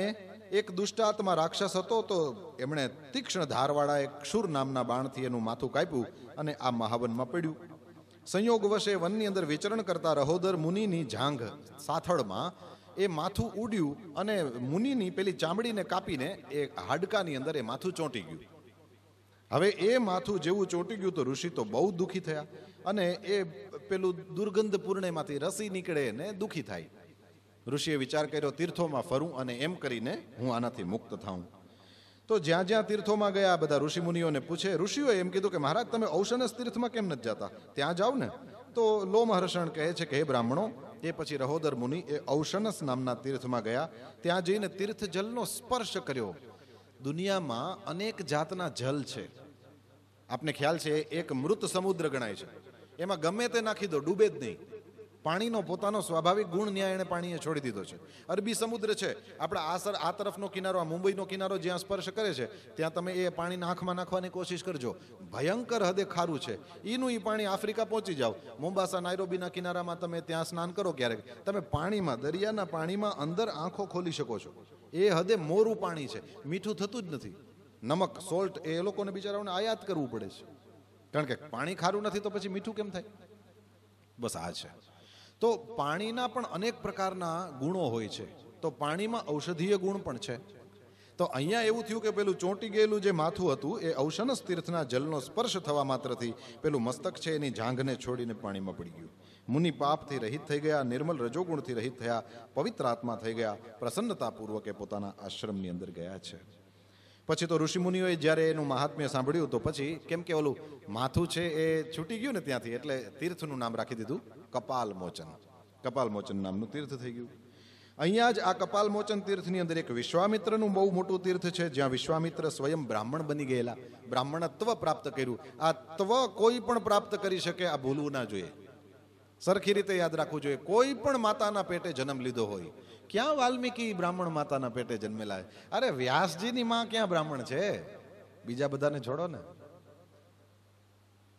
Speaker 2: એક દુષ્ટાત્મા રાક્ષસ હતો, તો એમણે તીક્ષ્ણ ધારવાળા એક ક્ષુર નામના બાણથી એનું માથું કાપ્યું અને આ મહાવનમાં પડ્યું. સંયોગ વશે વનની અંદર વિચરણ કરતા રહોદર મુનિની જાંઘ સાથળમાં એ માથું ઉડ્યું અને મુનિની પેલી ચામડીને કાપીને એ હાડકાની અંદર એ માથું ચોંટી ગયું. હવે એ માથું જેવું ચોંટી ગયું તો ઋષિ તો બહુ દુઃખી થયા. અને એ પેલું દુર્ગંધ પૂર્ણેમાંથી રસી નીકળે ને દુઃખી થાય. ઋષિએ વિચાર કર્યો તીર્થોમાં ફરું અને એમ કરીને હું આનાથી મુક્ત થાઉં. તો જ્યાં જ્યાં તીર્થોમાં ગયા બધા ઋષિમુનિઓને પૂછે. ઋષિઓએ એમ કીધું કે મહારાજ તમે ઔશનસ તીર્થમાં કેમ નથી જતા, ત્યાં જાઓ ને. તો લોમહર્ષણ કહે છે કે હે બ્રાહ્મણો, એ પછી રહોદર મુનિ એ ઔશનસ નામના તીર્થમાં ગયા. ત્યાં જઈને તીર્થ જલનો સ્પર્શ કર્યો. દુનિયામાં અનેક જાતના જલ છે. આપને ખ્યાલ છે એક મૃત સમુદ્ર ગણાય છે. એમાં ગમે તે નાખી દો, ડૂબે જ નહીં. પાણીનો પોતાનો સ્વાભાવિક ગુણ ન્યાય એણે પાણીએ છોડી દીધો છે. અરબી સમુદ્ર છે, આપણા આ તરફનો કિનારો, આ મુંબઈનો કિનારો જ્યાં સ્પર્શ કરે છે ત્યાં તમે એ પાણીના આંખમાં નાખવાની કોશિશ કરજો. ભયંકર હદે ખારું છે. એનું એ પાણી આફ્રિકા પહોંચી જાઓ, મોમ્બાસા નાયરોબીના કિનારામાં તમે ત્યાં સ્નાન કરો ક્યારેક, તમે પાણીમાં, દરિયાના પાણીમાં અંદર આંખો ખોલી શકો છો. એ હદે મોરું પાણી છે, મીઠું થતું જ નથી. નમક, સોલ્ટ એ લોકોને બિચારાઓને આયાત કરવું પડે છે, કારણ કે પાણી ખારું નથી તો પછી મીઠું કેમ થાય. બસ આ છે. તો પાણીના પણ અનેક પ્રકારના ગુણો હોય છે. તો પાણીમાં ઔષધીય ગુણ પણ છે. તો અહીંયા એવું થયું કે પેલું ચોંટી ગયેલું જે માથું હતું એ ઔશનસ તીર્થના જલનો સ્પર્શ થવા માત્રથી પેલું મસ્તક છે એની જાંઘને છોડીને પાણીમાં પડી ગયું. મુનિ પાપથી રહિત થઈ ગયા, નિર્મલ રજોગુણથી રહિત થયા, પવિત્ર આત્મા થઈ ગયા, પ્રસન્નતાપૂર્વક એ પોતાના આશ્રમની અંદર ગયા છે. પછી તો ઋષિમુનિઓએ જ્યારે એનું મહાત્મ્ય સાંભળ્યું તો પછી કેમ કે ઓલું માથું છે એ છૂટી ગયું ને ત્યાંથી, એટલે તીર્થનું નામ રાખી દીધું કપાલમોચન. કપાલમોચન નામનું તીર્થ થઈ ગયું. અહીંયા જ આ કપાલમોચન તીર્થની અંદર એક વિશ્વામિત્રનું બહુ મોટું તીર્થ છે, જ્યાં વિશ્વામિત્ર સ્વયં બ્રાહ્મણ બની ગયેલા, બ્રાહ્મણત્વ પ્રાપ્ત કર્યું. આ ત્વ કોઈ પણ પ્રાપ્ત કરી શકે, આ ભૂલવું ના જોઈએ. સરખી રીતે યાદ રાખવું જોઈએ. કોઈ પણ માતાના પેટે જન્મ લીધો હોય, ક્યાં વાલ્મીકી બ્રાહ્મણ માતાના પેટે જન્મેલા? અરે વ્યાસજીની માં ક્યાં બ્રાહ્મણ છે? બીજા બધાને છોડો ને.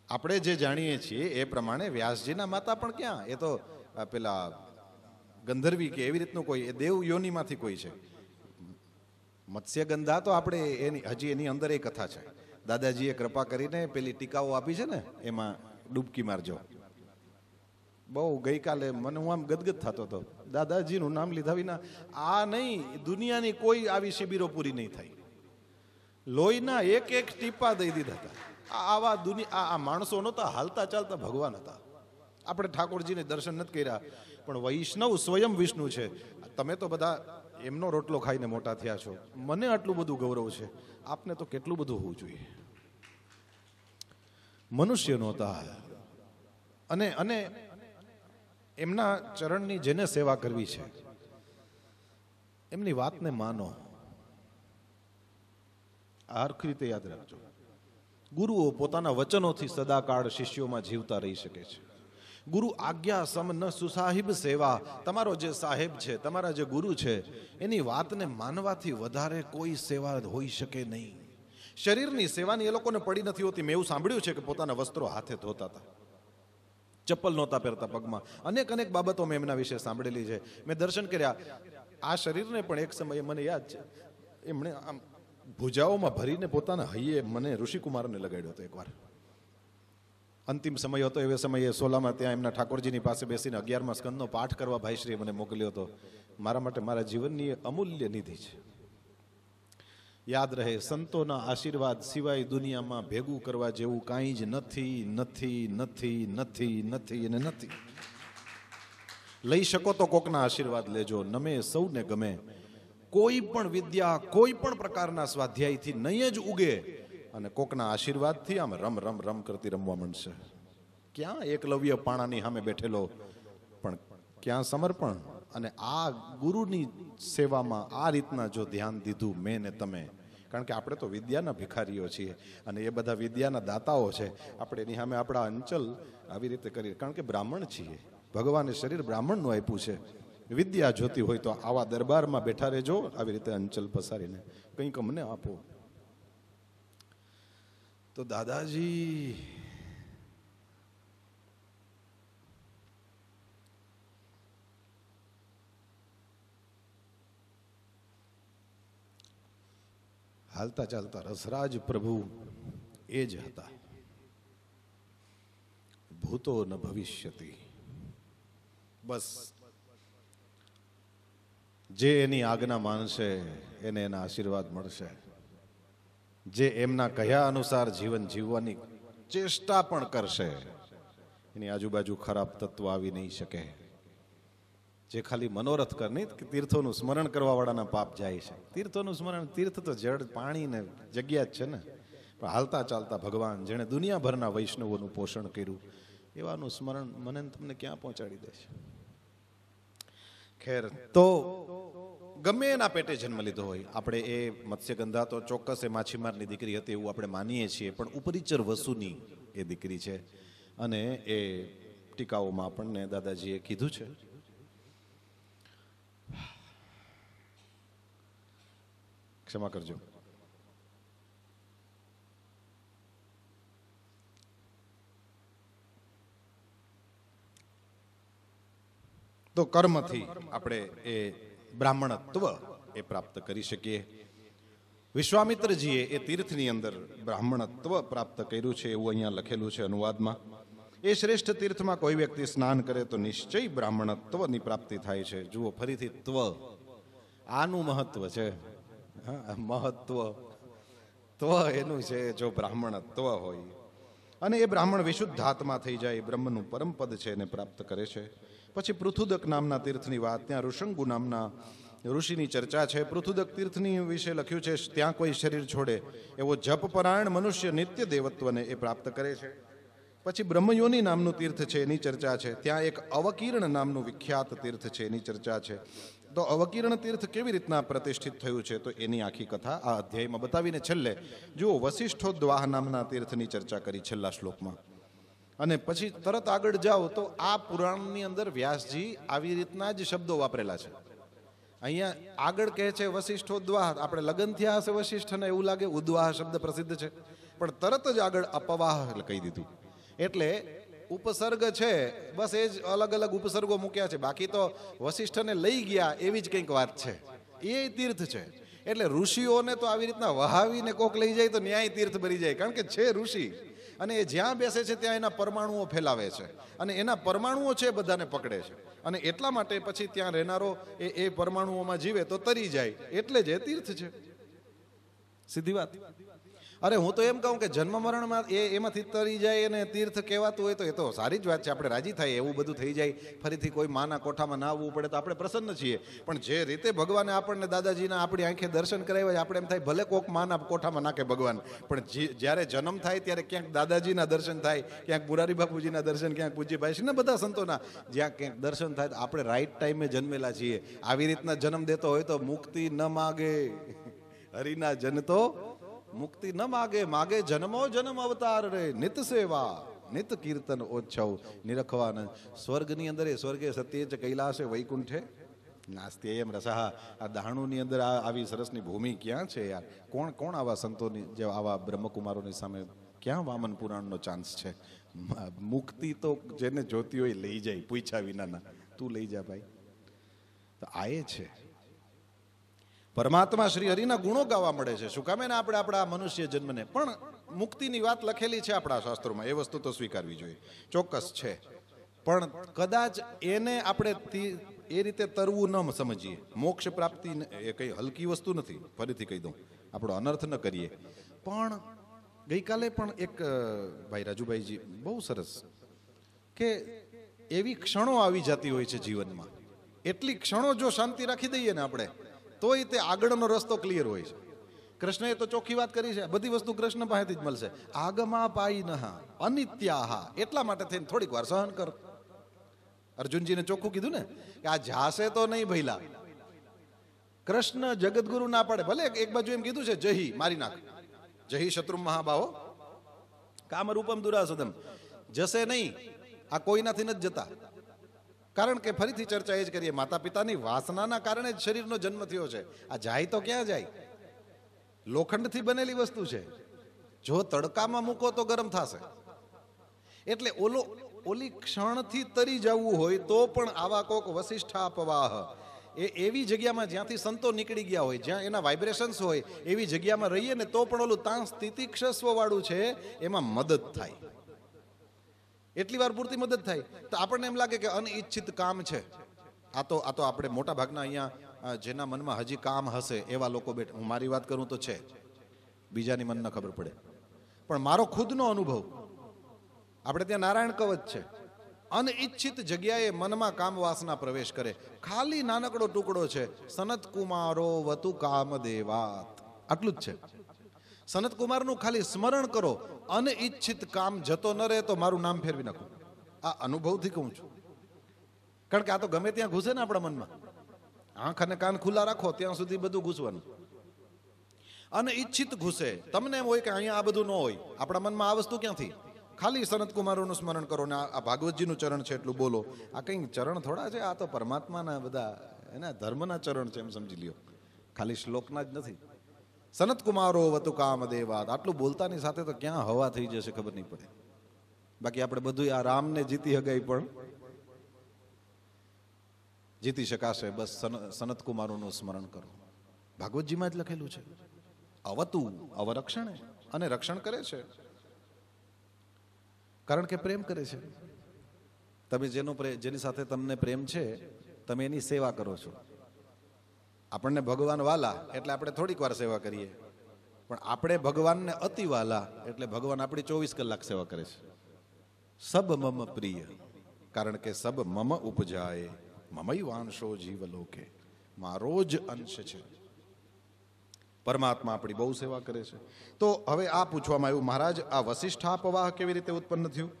Speaker 2: આપણે જે જાણીએ છીએ એ પ્રમાણે વ્યાસજીના માતા પણ ક્યાં? એ તો પેલા ગંધર્વી કે એવી રીતનું કોઈ, એ દેવ યોનિમાંથી કોઈ છે. મત્સ્યગંધા તો આપણે હજી એની અંદર એ કથા છે. દાદાજીએ કૃપા કરીને પેલી ટીકાઓ આપી છે ને, એમાં ડૂબકી મારજો. બહુ ગઈકાલે મને હું આમ ગદગદ થતો હતો. દાદાજીનું નામ લીધા વિના આ નહીં, દુનિયાની કોઈ આવી શિબિરો પૂરી નહીં થાય. લોહીના એક એક ટીપા દઈ દીધા હતા. આવા આ માણસો નહોતા, હાલતા ચાલતા ભગવાન હતા. આપણે ઠાકોરજીને દર્શન નથી કર્યા, પણ વૈષ્ણવ સ્વયં વિષ્ણુ છે. તમે તો બધા એમનો રોટલો ખાઈને મોટા થયા છો. મને આટલું બધું ગૌરવ છે, આપને તો કેટલું બધું હોવું જોઈએ. મનુષ્ય નહોતા. અને એમના ચરણની જેને સેવા કરવી છે, એમની વાતને માનો. આખરી રીતે યાદ રાખજો, ગુરુઓ પોતાના વચનોથી સદાકાળ શિષ્યોમાં જીવતા રહી શકે છે. ગુરુ આજ્ઞા સમ ન સુસાહિબ સેવા. તમારો જે સાહેબ છે, તમારા જે ગુરુ છે, એની વાતને માનવાથી વધારે કોઈ સેવા હોઈ શકે નહીં. શરીરની સેવાની એ લોકોને પડી નથી હોતી. મેં એવું સાંભળ્યું છે કે પોતાના વસ્ત્રો હાથે ધોતા હતા, ચપ્પલ નહોતા પહેરતા પગમાં. અનેક બાબતો મેં એમના વિશે સાંભળેલી છે. મેં દર્શન કર્યા. આ શરીરને પણ એક સમયે મને યાદ છે, એમણે આમ ભુજાઓમાં ભરીને પોતાના હૈયે મને ઋષિકુમારને લગાડ્યો હતો એકવાર. અંતિમ સમય હતો, એવે સમયે સોલામાં ત્યાં એમના ઠાકોરજીની પાસે બેસીને 11મા સ્કંદનો પાઠ કરવા ભાઈશ્રીએ મને મોકલ્યો હતો. મારા માટે મારા જીવનની અમૂલ્ય નિધિ છે. યાદ રહે, સંતોના આશીર્વાદ સિવાય દુનિયામાં ભેગું કરવા જેવું કાંઈ જ નથી, નથી, નથી, નથી, નથી અને નથી. લઈ શકો તો કોકના આશીર્વાદ લેજો, નમે સૌને ગમે. કોઈ પણ વિદ્યા, કોઈ પણ પ્રકારના સ્વાધ્યાયથી નહીં જ ઉગે, અને કોકના આશીર્વાદથી આમ રમ રમ રમ કરતી રમવા માંડશે. ક્યાં એકલવ્ય પાણાની સામે બેઠેલો, પણ ક્યાં સમર્પણ. અને આ ગુરુની સેવામાં આ રીતના જો ધ્યાન દીધું મેં ને તમે, કારણ કે આપણે તો વિદ્યાના ભિખારીઓ છીએ અને એ બધા વિદ્યાના દાતાઓ છે. આપણે એની સામે આપણા અંચલ આવી રીતે કરીએ, કારણ કે બ્રાહ્મણ છીએ. ભગવાને શરીર બ્રાહ્મણનું આપ્યું છે. વિદ્યા જોતી હોય તો આવા દરબારમાં બેઠા રહેજો, આવી રીતે અંચલ પસારીને કંઈક અમને આપો. તો દાદાજી હાલતા ચાલતા રસરાજ પ્રભુ એ જ હતા. ભૂતો ન ભવિષ્યતિ. બસ જે એની આજ્ઞા માનશે એને એના આશીર્વાદ મળશે. જે એમના કહ્યા અનુસાર જીવન જીવવાની ચેષ્ટા પણ કરશે, એની આજુબાજુ ખરાબ તત્વ આવી નહીં શકે. જે ખાલી મનોરથ કર, નહીં કે તીર્થોનું સ્મરણ કરવા વાળાના પાપ જાય છે. તીર્થોનું સ્મરણ, તીર્થ તો જળ પાણી ને જગ્યા જ છે ને. પણ હાલતા ચાલતા ભગવાન જેણે દુનિયાભરના વૈષ્ણવોનું પોષણ કર્યું, એવાનું સ્મરણ મને તમને ક્યાં પહોંચાડી દેશે? ખેર, તો ગમે એના પેટે જન્મ લીધો હોય, આપણે એ મત્સ્યગંધા તો ચોક્કસ એ માછીમારની દીકરી હતી એવું આપણે માનીએ છીએ, પણ ઉપરીચર વસુની એ દીકરી છે. અને એ ટીકાઓમાં આપણને દાદાજીએ કીધું છે. ક્ષમા કરજો. તો કર્મથી આપણે એ બ્રાહ્મણત્વ એ પ્રાપ્ત કરી શકીએ. વિશ્વામિત્રજીએ એ તીર્થની અંદર બ્રાહ્મણત્વ પ્રાપ્ત કર્યું છે એવું અહીંયા લખેલું છે અનુવાદમાં. એ શ્રેષ્ઠ તીર્થમાં કોઈ વ્યક્તિ સ્નાન કરે તો નિશ્ચય બ્રાહ્મણત્વની પ્રાપ્તિ થાય છે. જુઓ ફરીથી ત્વ, આનું મહત્વ છે. મહત્વ ત્વ એનું છે, જો બ્રાહ્મણત્વ હોય. અને એ બ્રાહ્મણ વિશુદ્ધ આત્મા થઈ જાય, બ્રહ્મનું પરમપદ છે એને પ્રાપ્ત કરે છે. પછી પૃથુદક નામના તીર્થની વાત, ત્યાં ઋષંગુ નામના ઋષિની ચર્ચા છે. પૃથુદક તીર્થની વિશે લખ્યું છે, ત્યાં કોઈ શરીર છોડે એવો જપપરાયણ મનુષ્ય નિત્ય દેવત્વને એ પ્રાપ્ત કરે છે. પછી બ્રહ્મયોની નામનું તીર્થ છે, એની ચર્ચા છે. ત્યાં એક અવકીર્ણ નામનું વિખ્યાત તીર્થ છે, એની ચર્ચા છે. તો અવકીર્ણ તીર્થ કેવી રીતના પ્રતિષ્ઠિત થયું છે, તો એની આખી કથા આ અધ્યાયમાં બતાવીને છેલ્લે જુઓ વશિષ્ઠોદ્વાહ નામના તીર્થની ચર્ચા કરી છેલ્લા શ્લોકમાં. અને પછી તરત આગળ જાઓ તો આ પુરાણની અંદર વ્યાસજી આવી રીતના જ શબ્દો વાપરેલા છે. અહીંયા આગળ કહે છે વશિષ્ઠોદ્વાહ, આપણે લગ્ન થયા હશે વશિષ્ઠને એવું લાગે, ઉદ્વાહ શબ્દ પ્રસિદ્ધ છે, પણ તરત જ આગળ અપવાહ કહી દીધું. એટલે ઉપસર્ગ છે, બસ એ જ અલગ અલગ ઉપસર્ગો મૂક્યા છે. બાકી તો વશિષ્ઠને લઈ ગયા એવી જ કંઈક વાત છે, એ તીર્થ છે. એટલે ઋષિઓને તો આવી રીતના વહાવીને કોક લઈ જાય તો ન્યાય તીર્થ ભરી જાય, કારણ કે છે ઋષિ અને એ જ્યાં બેસે છે ત્યાં એના પરમાણુઓ ફેલાવે છે અને એના પરમાણુઓ છે બધાને પકડે છે, અને એટલા માટે પછી ત્યાં રહેનારો એ પરમાણુઓમાં જીવે તો તરી જાય, એટલે જ એ તીર્થ છે. સીધી વાત. અરે હું તો એમ કહું કે જન્મ મરણમાં એમાંથી તરી જાય અને તીર્થ કહેવાતું હોય તો એ તો સારી જ વાત છે, આપણે રાજી થાય, એવું બધું થઈ જાય, ફરીથી કોઈ માના કોઠામાં ના આવવું પડે તો આપણે પ્રસન્ન છીએ. પણ જે રીતે ભગવાને આપણને દાદાજીના આપણી આંખે દર્શન કરાવ્યા, આપણે એમ થાય ભલે કોક માના કોઠામાં નાખે ભગવાન, પણ જ્યારે જન્મ થાય ત્યારે ક્યાંક દાદાજીના દર્શન થાય, ક્યાંક મુરારી બાપુજીના દર્શન, ક્યાંક પૂજ્યભાઈ શ્રીના બધા સંતોના જ્યાં ક્યાંક દર્શન થાય, તો આપણે રાઈટ ટાઈમે જન્મેલા છીએ. આવી રીતના જન્મ દેતો હોય તો મુક્તિ ન માગે, હરિના જન તો મુક્તિ ન માગે, માગે જન્મો જન્મ અવતાર રે, નિત સેવા નિત કીર્તન ઓછવ નિરખવાન. સ્વર્ગની અંદર એ સ્વર્ગે સત્ય ચ કૈલાસે વૈકુંઠે નાસ્તિ એમ રસા. આ દાહણુની અંદર આવી સરસની ભૂમિ ક્યાં છે યાર? કોણ કોણ આવા સંતોની જે આવા બ્રહ્મકુમારોની સામે ક્યાં વામન પુરાણનો ચાન્સ છે? મુક્તિ તો જેને જોતી હોય લઈ જાય, પૂછ્યા વિનાના. તું લઈ જા ભાઈ. તો આ એ છે પરમાત્મા શ્રી હરિના ગુણો ગાવા મળે છે. શું કામે ને આપણે આપણા મનુષ્ય જન્મને, પણ મુક્તિની વાત લખેલી છે આપણા શાસ્ત્રોમાં, એ વસ્તુ તો સ્વીકારવી જોઈએ, ચોક્કસ છે. પણ કદાચ એને આપણે એ રીતે તરવું ન સમજીએ. મોક્ષ પ્રાપ્તિ એ કંઈ હલકી વસ્તુ નથી, ફરીથી કહી દઉં, આપણો અનર્થ ન કરીએ. પણ ગઈકાલે પણ એક ભાઈ રાજુભાઈજી બહુ સરસ કે એવી ક્ષણો આવી જતી હોય છે જીવનમાં, એટલી ક્ષણો જો શાંતિ રાખી દઈએ ને આપણે, તોય તે આગળનો રસ્તો ક્લિયર હોય છે. કૃષ્ણએ તો ચોખ્ખી વાત કરી છે, બધી વસ્તુ કૃષ્ણ પાસેથી જ મળશે. આગમા પાઈ નહા અનિત્યાહા, એટલા માટે થઈને થોડીક વાર સહન કર. અર્જુનજીને ચોખ્ખું કીધું ને કે આ જાશે તો નહીં ભઈલા. કૃષ્ણ જગતગુરુ ના પાડે, ભલે એક બાજુ એમ કીધું છે જહી મારી નાખ, જહી શત્રુ મહાબાહો કામરૂપમ દુરાસદમ, જશે નહીં, આ કોઈનાથી નથી જતા. કારણ કે ફરીથી ચર્ચા એ જ કરીએ, માતા પિતાની વાસનાના કારણે જ શરીરનો જન્મ થયો છે. આ જાય તો ક્યાં જાય? લોખંડથી બનેલી વસ્તુ છે, જો તડકામાં મૂકો તો ગરમ થશે. એટલે ઓલી ક્ષણથી તરી જવું હોય તો પણ આવા કોક વશિષ્ઠાપવાહ, એવી જગ્યામાં જ્યાંથી સંતો નીકળી ગયા હોય, જ્યાં એના વાઇબ્રેશન્સ હોય, એવી જગ્યામાં રહીએ ને તો પણ ઓલું ત્યાં સ્થિતિક્ષસ્વ વાળું છે, એમાં મદદ થાય. એટલી વાર પૂરતી મદદ થાય. તો આપણને એમ લાગે કે અનિચ્છિત કામ છે. આ તો આપણે મોટા ભાગના અહીંયા જેના મનમાં હજી કામ હશે એવા લોકો બેઠા, હું મારી વાત કરું તો છે, બીજાની મન ન ખબર પડે, પણ મારો ખુદનો અનુભવ, આપણે ત્યાં નારાયણ કવચ છે, અનિચ્છિત જગ્યાએ મનમાં કામ વાસના પ્રવેશ કરે. ખાલી નાનકડો ટુકડો છે, સનત કુમારો વતુ કામ દેવાત, આટલું જ છે. સનત કુમારનું ખાલી સ્મરણ કરો, અનિચ્છિત કામ જતો ન રહે તો મારું નામ ફેરવી નાખું. આ અનુભવથી કહું છું, કારણ કે આ તો ગમે ત્યાં ઘૂસે ને આપણા મનમાં. આંખ અને કાન ખુલ્લા રાખો ત્યાં સુધી બધું ઘૂસવાનું. અનિચ્છિત ઘૂસે. તમને એમ હોય કે અહીંયા આ બધું ન હોય, આપણા મનમાં આ વસ્તુ ક્યાંથી? ખાલી સનત કુમારોનું સ્મરણ કરો ને આ ભાગવતજીનું ચરણ છે એટલું બોલો. આ કંઈ ચરણ થોડા છે, આ તો પરમાત્માના બધા એના ધર્મના ચરણ છે, એમ સમજી લ્યો, ખાલી શ્લોકના જ નથી. સનત કુમારો વતુ કામ દેવાત, આટલું બોલતાની સાથે તો ક્યાં હવા થઈ જશે ખબર નહીં પડે. બાકી આપણે બધું આ રામને જીતી હગાઈ પણ જીતી શકાશે, બસ સનત કુમારોનું સ્મરણ કરો. ભાગવતજીમાં જ લખેલું છે, અવતું અવરક્ષણે, અને રક્ષણ કરે છે કારણ કે પ્રેમ કરે છે. તમે જેની સાથે તમને પ્રેમ છે, તમે એની સેવા કરો છો. આપણને ભગવાન વાલા એટલે આપણે થોડીક વાર સેવા કરીએ, પણ આપણે ભગવાનને અતિ વાલા એટલે ભગવાન આપણી 24 કલાક સેવા કરે છે. સબ મમ પ્રિય, કારણ કે સબ મમ ઉપજાય, મમય વાંશો જીવલોકે, મારો જ અંશ છે. પરમાત્મા આપણી બહુ સેવા કરે છે. તો હવે આ પૂછવામાં આવ્યું, મહારાજ આ વશિષ્ઠાપવાહ કેવી રીતે ઉત્પન્ન થયું?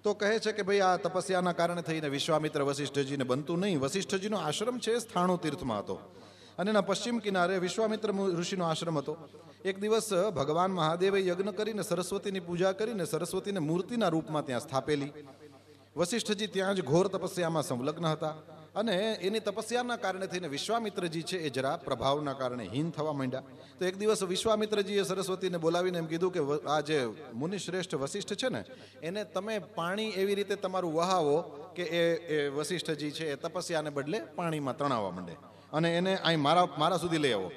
Speaker 2: તો કહે છે કે ભાઈ આ તપસ્યાના કારણે થઈને વિશ્વામિત્ર વશિષ્ઠજીને બનતું નહીં. વશિષ્ઠજીનો આશ્રમ છે સ્થાણુ તીર્થમાં હતો, અને એના પશ્ચિમ કિનારે વિશ્વામિત્ર ઋષિનો આશ્રમ હતો. એક દિવસ ભગવાન મહાદેવે યજ્ઞ કરીને સરસ્વતીની પૂજા કરીને સરસ્વતીને મૂર્તિના રૂપમાં ત્યાં સ્થાપેલી. વશિષ્ઠજી ત્યાં જ ઘોર તપસ્યામાં સંલગ્ન હતા અને એની તપસ્યાના કારણે થઈને વિશ્વામિત્રજી છે એ જરા પ્રભાવના કારણે હીન થવા માંડ્યા. તો એક દિવસ વિશ્વામિત્રજીએ સરસ્વતીને બોલાવીને એમ કીધું કે આ જે મુનિશ્રેષ્ઠ વશિષ્ઠ છે ને એને તમે પાણી એવી રીતે તમારું વહાવો કે એ વશિષ્ઠજી છે એ તપસ્યાને બદલે પાણીમાં તણાવવા માંડે અને એને અહીં મારા સુધી લઈ આવો.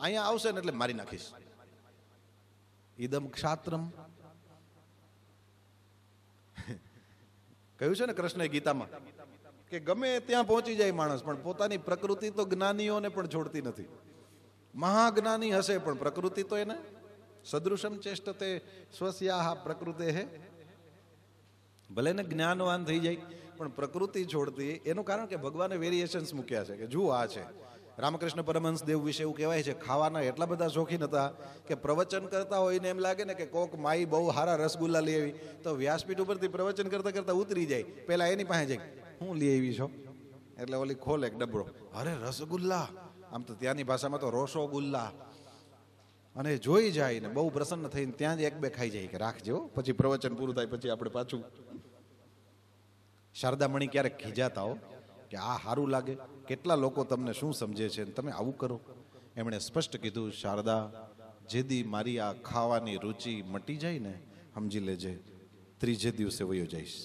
Speaker 2: અહીંયા આવશે ને એટલે મારી નાખીશ. ઈદમ ક્ષાત્રમ કહ્યું છે ને કૃષ્ણએ ગીતામાં કે ગમે ત્યાં પહોંચી જાય માણસ પણ પોતાની પ્રકૃતિ તો જ્ઞાનીઓને પણ છોડતી નથી. મહાજ્ઞાની હશે પણ પ્રકૃતિ તો એને સદૃશમ ચેષ્ટતે સ્વસ્યાહ પ્રકૃતે હે. ભલે ને જ્ઞાનવાન થઈ જાય પણ પ્રકૃતિ છોડતી. એનું કારણ કે ભગવાને વેરિએશન્સ મૂક્યા છે કે જુઓ આ છે. રામકૃષ્ણ પરમહંસ દેવ વિશે એવું કહેવાય છે ખાવાના એટલા બધા શોખીન હતા કે પ્રવચન કરતા હોય ને એમ લાગે ને કે કોક માઈ બહુ હારા રસગુલ્લા લઈ આવી તો વ્યાસપીઠ ઉપરથી પ્રવચન કરતા કરતા ઉતરી જાય પેલા એની પાસે જાય હું લઈ આવી છો એટલે ઓલી ખોલે એક ડબરો અરે રસગુલ્લા આમ તો ત્યાંની ભાષામાં તો રોસોગુલ્લા અને જોઈ જાય ને બહુ પ્રસન્ન થઈને ત્યાં જ એક બે ખાઈ જાય કે રાખજો પછી પ્રવચન પૂરું થાય પછી આપણે પાછું. શારદામણી ક્યારેક ખીજાતા હો કે આ સારું લાગે કેટલા લોકો તમને શું સમજે છે તમે આવું કરો. એમણે સ્પષ્ટ કીધું શારદા જેદી મારી આ ખાવાની રુચિ મટી જાય ને સમજી લેજે ત્રીજે દિવસે વયો જઈશ.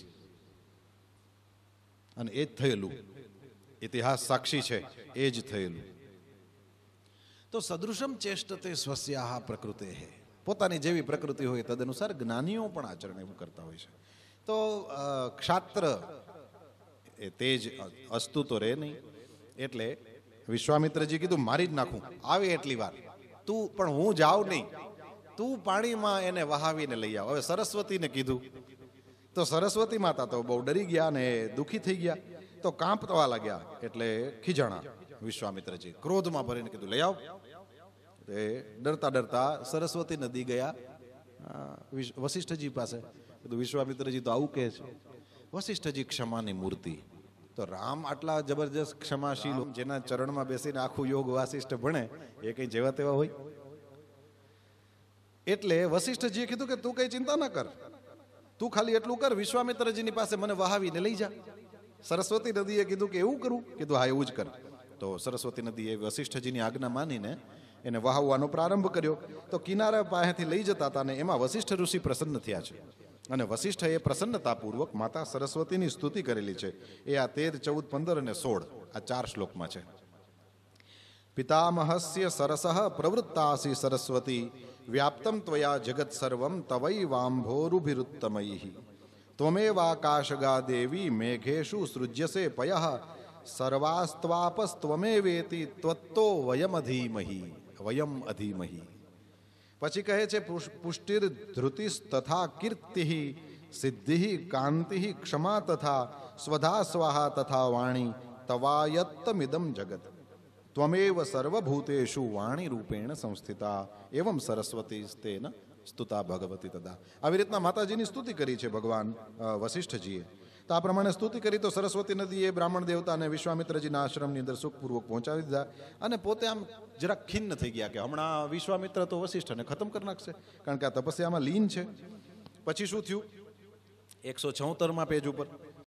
Speaker 2: અને એ જ થયેલું. ઇતિહાસ સાક્ષી છે એ જ થયેલું. તો સદૃશમ ચેષ્ટતે સ્વસ્યાહ પ્રકૃતે હે. પોતાની જેવી પ્રકૃતિ હોય તદનુસાર જ્ઞાનીઓ પણ આચરણ એવું કરતા હોય છે. તો ક્ષાત્ર એ તેજ અસ્તુ તો રહે નહીં એટલે વિશ્વામિત્રજી કીધું મારી જ નાખું આવે એટલી વાર તું પણ હું જાઉં નહીં તું પાણીમાં એને વહાવીને લઈ આવ. હવે સરસ્વતીને કીધું તો સરસ્વતી માતા તો બહુ ડરી ગયા ને દુઃખી થઈ ગયા તો કાંપવા લાગ્યા એટલે ખીજાણા. વિશ્વામિત્રજી ક્રોધમાં ભરીને કીધું લઈ આવ. એ ડરતા ડરતા સરસ્વતી નદી ગયા વશિષ્ઠજી પાસે. કીધું વિશ્વામિત્રજી તો આવું કહે છે. વશિષ્ઠજી ક્ષમાની મૂર્તિ. તો રામ આટલા જબરજસ્ત ક્ષમાશીલ જેના ચરણમાં બેસીને આખું યોગ વાસિષ્ઠ ભણે એ કઈ જેવા તેવા હોય. એટલે વશિષ્ઠજીએ કીધું કે તું કઈ ચિંતા ના કર તું ખાલી એટલું કર વિશ્વામિત્રજીની પાસે મને વહાવીને લઈ જા. સરસ્વતી નદીએ કીધું કે એવું કરું. કીધું હા એવું જ કર. તો સરસ્વતી નદીએ વશિષ્ઠજીની આજ્ઞા માનીને એને વહાવવાનો પ્રારંભ કર્યો. તો કિનારા પાસેથી લઈ જતા હતા ને એમાં વશિષ્ઠ ઋષિ પ્રસન્ન થયા છે અને વશિષ્ઠએ પ્રસન્નતાપૂર્વક માતા સરસ્વતીની સ્તુતિ કરેલી છે. એ આ 13, 14, 15 અને 16 આ 4 શ્લોકમાં છે. પિતામહસ્ય સરસઃ પ્રવૃત્તાસી સરસ્વતી વ્યાપ્તમ ત્વયા જગત સર્વમ તવૈવાંભોરુભિરુત્તમૈઃ ત્વમેવાકાશગા દેવી મેઘેષુ સૃજ્યસે પયઃ સર્વાસ્ત્વાપસ્ત્વમેવેતિ ત્વત્તો વયમ અધીમહિ. પછી કહે છે પુષ્ટિર ધૃતિસ તથા કીર્તિ સિદ્ધિ કાંતિ ક્ષમા તથા સ્વધા સ્વાહા તથા વાણી તવાયત્તમિદમ જગત ત્વમેવ સર્વભૂતેષુ વાણી રૂપેણ સંસ્થિતા એવં સરસ્વતી સ્તેન સ્તુતા ભગવતી તદા. આવી રીતના માતાજીની સ્તુતિ કરી છે ભગવાન વશિષ્ઠજીએ. તો આ પ્રમાણે સ્તુતિ કરી તો સરસ્વતી નદીએ બ્રાહ્મણ દેવતાને વિશ્વામિત્રજીના આશ્રમની અંદર સુખપૂર્વક પહોંચાડી દીધા અને પોતે આમ જરાક ખિન્ન થઈ ગયા કે હમણાં વિશ્વામિત્ર તો વશિષ્ઠને ખતમ કરી નાખશે કારણ કે આ તપસ્યામાં લીન છે. પછી શું થયું 176માં પેજ ઉપર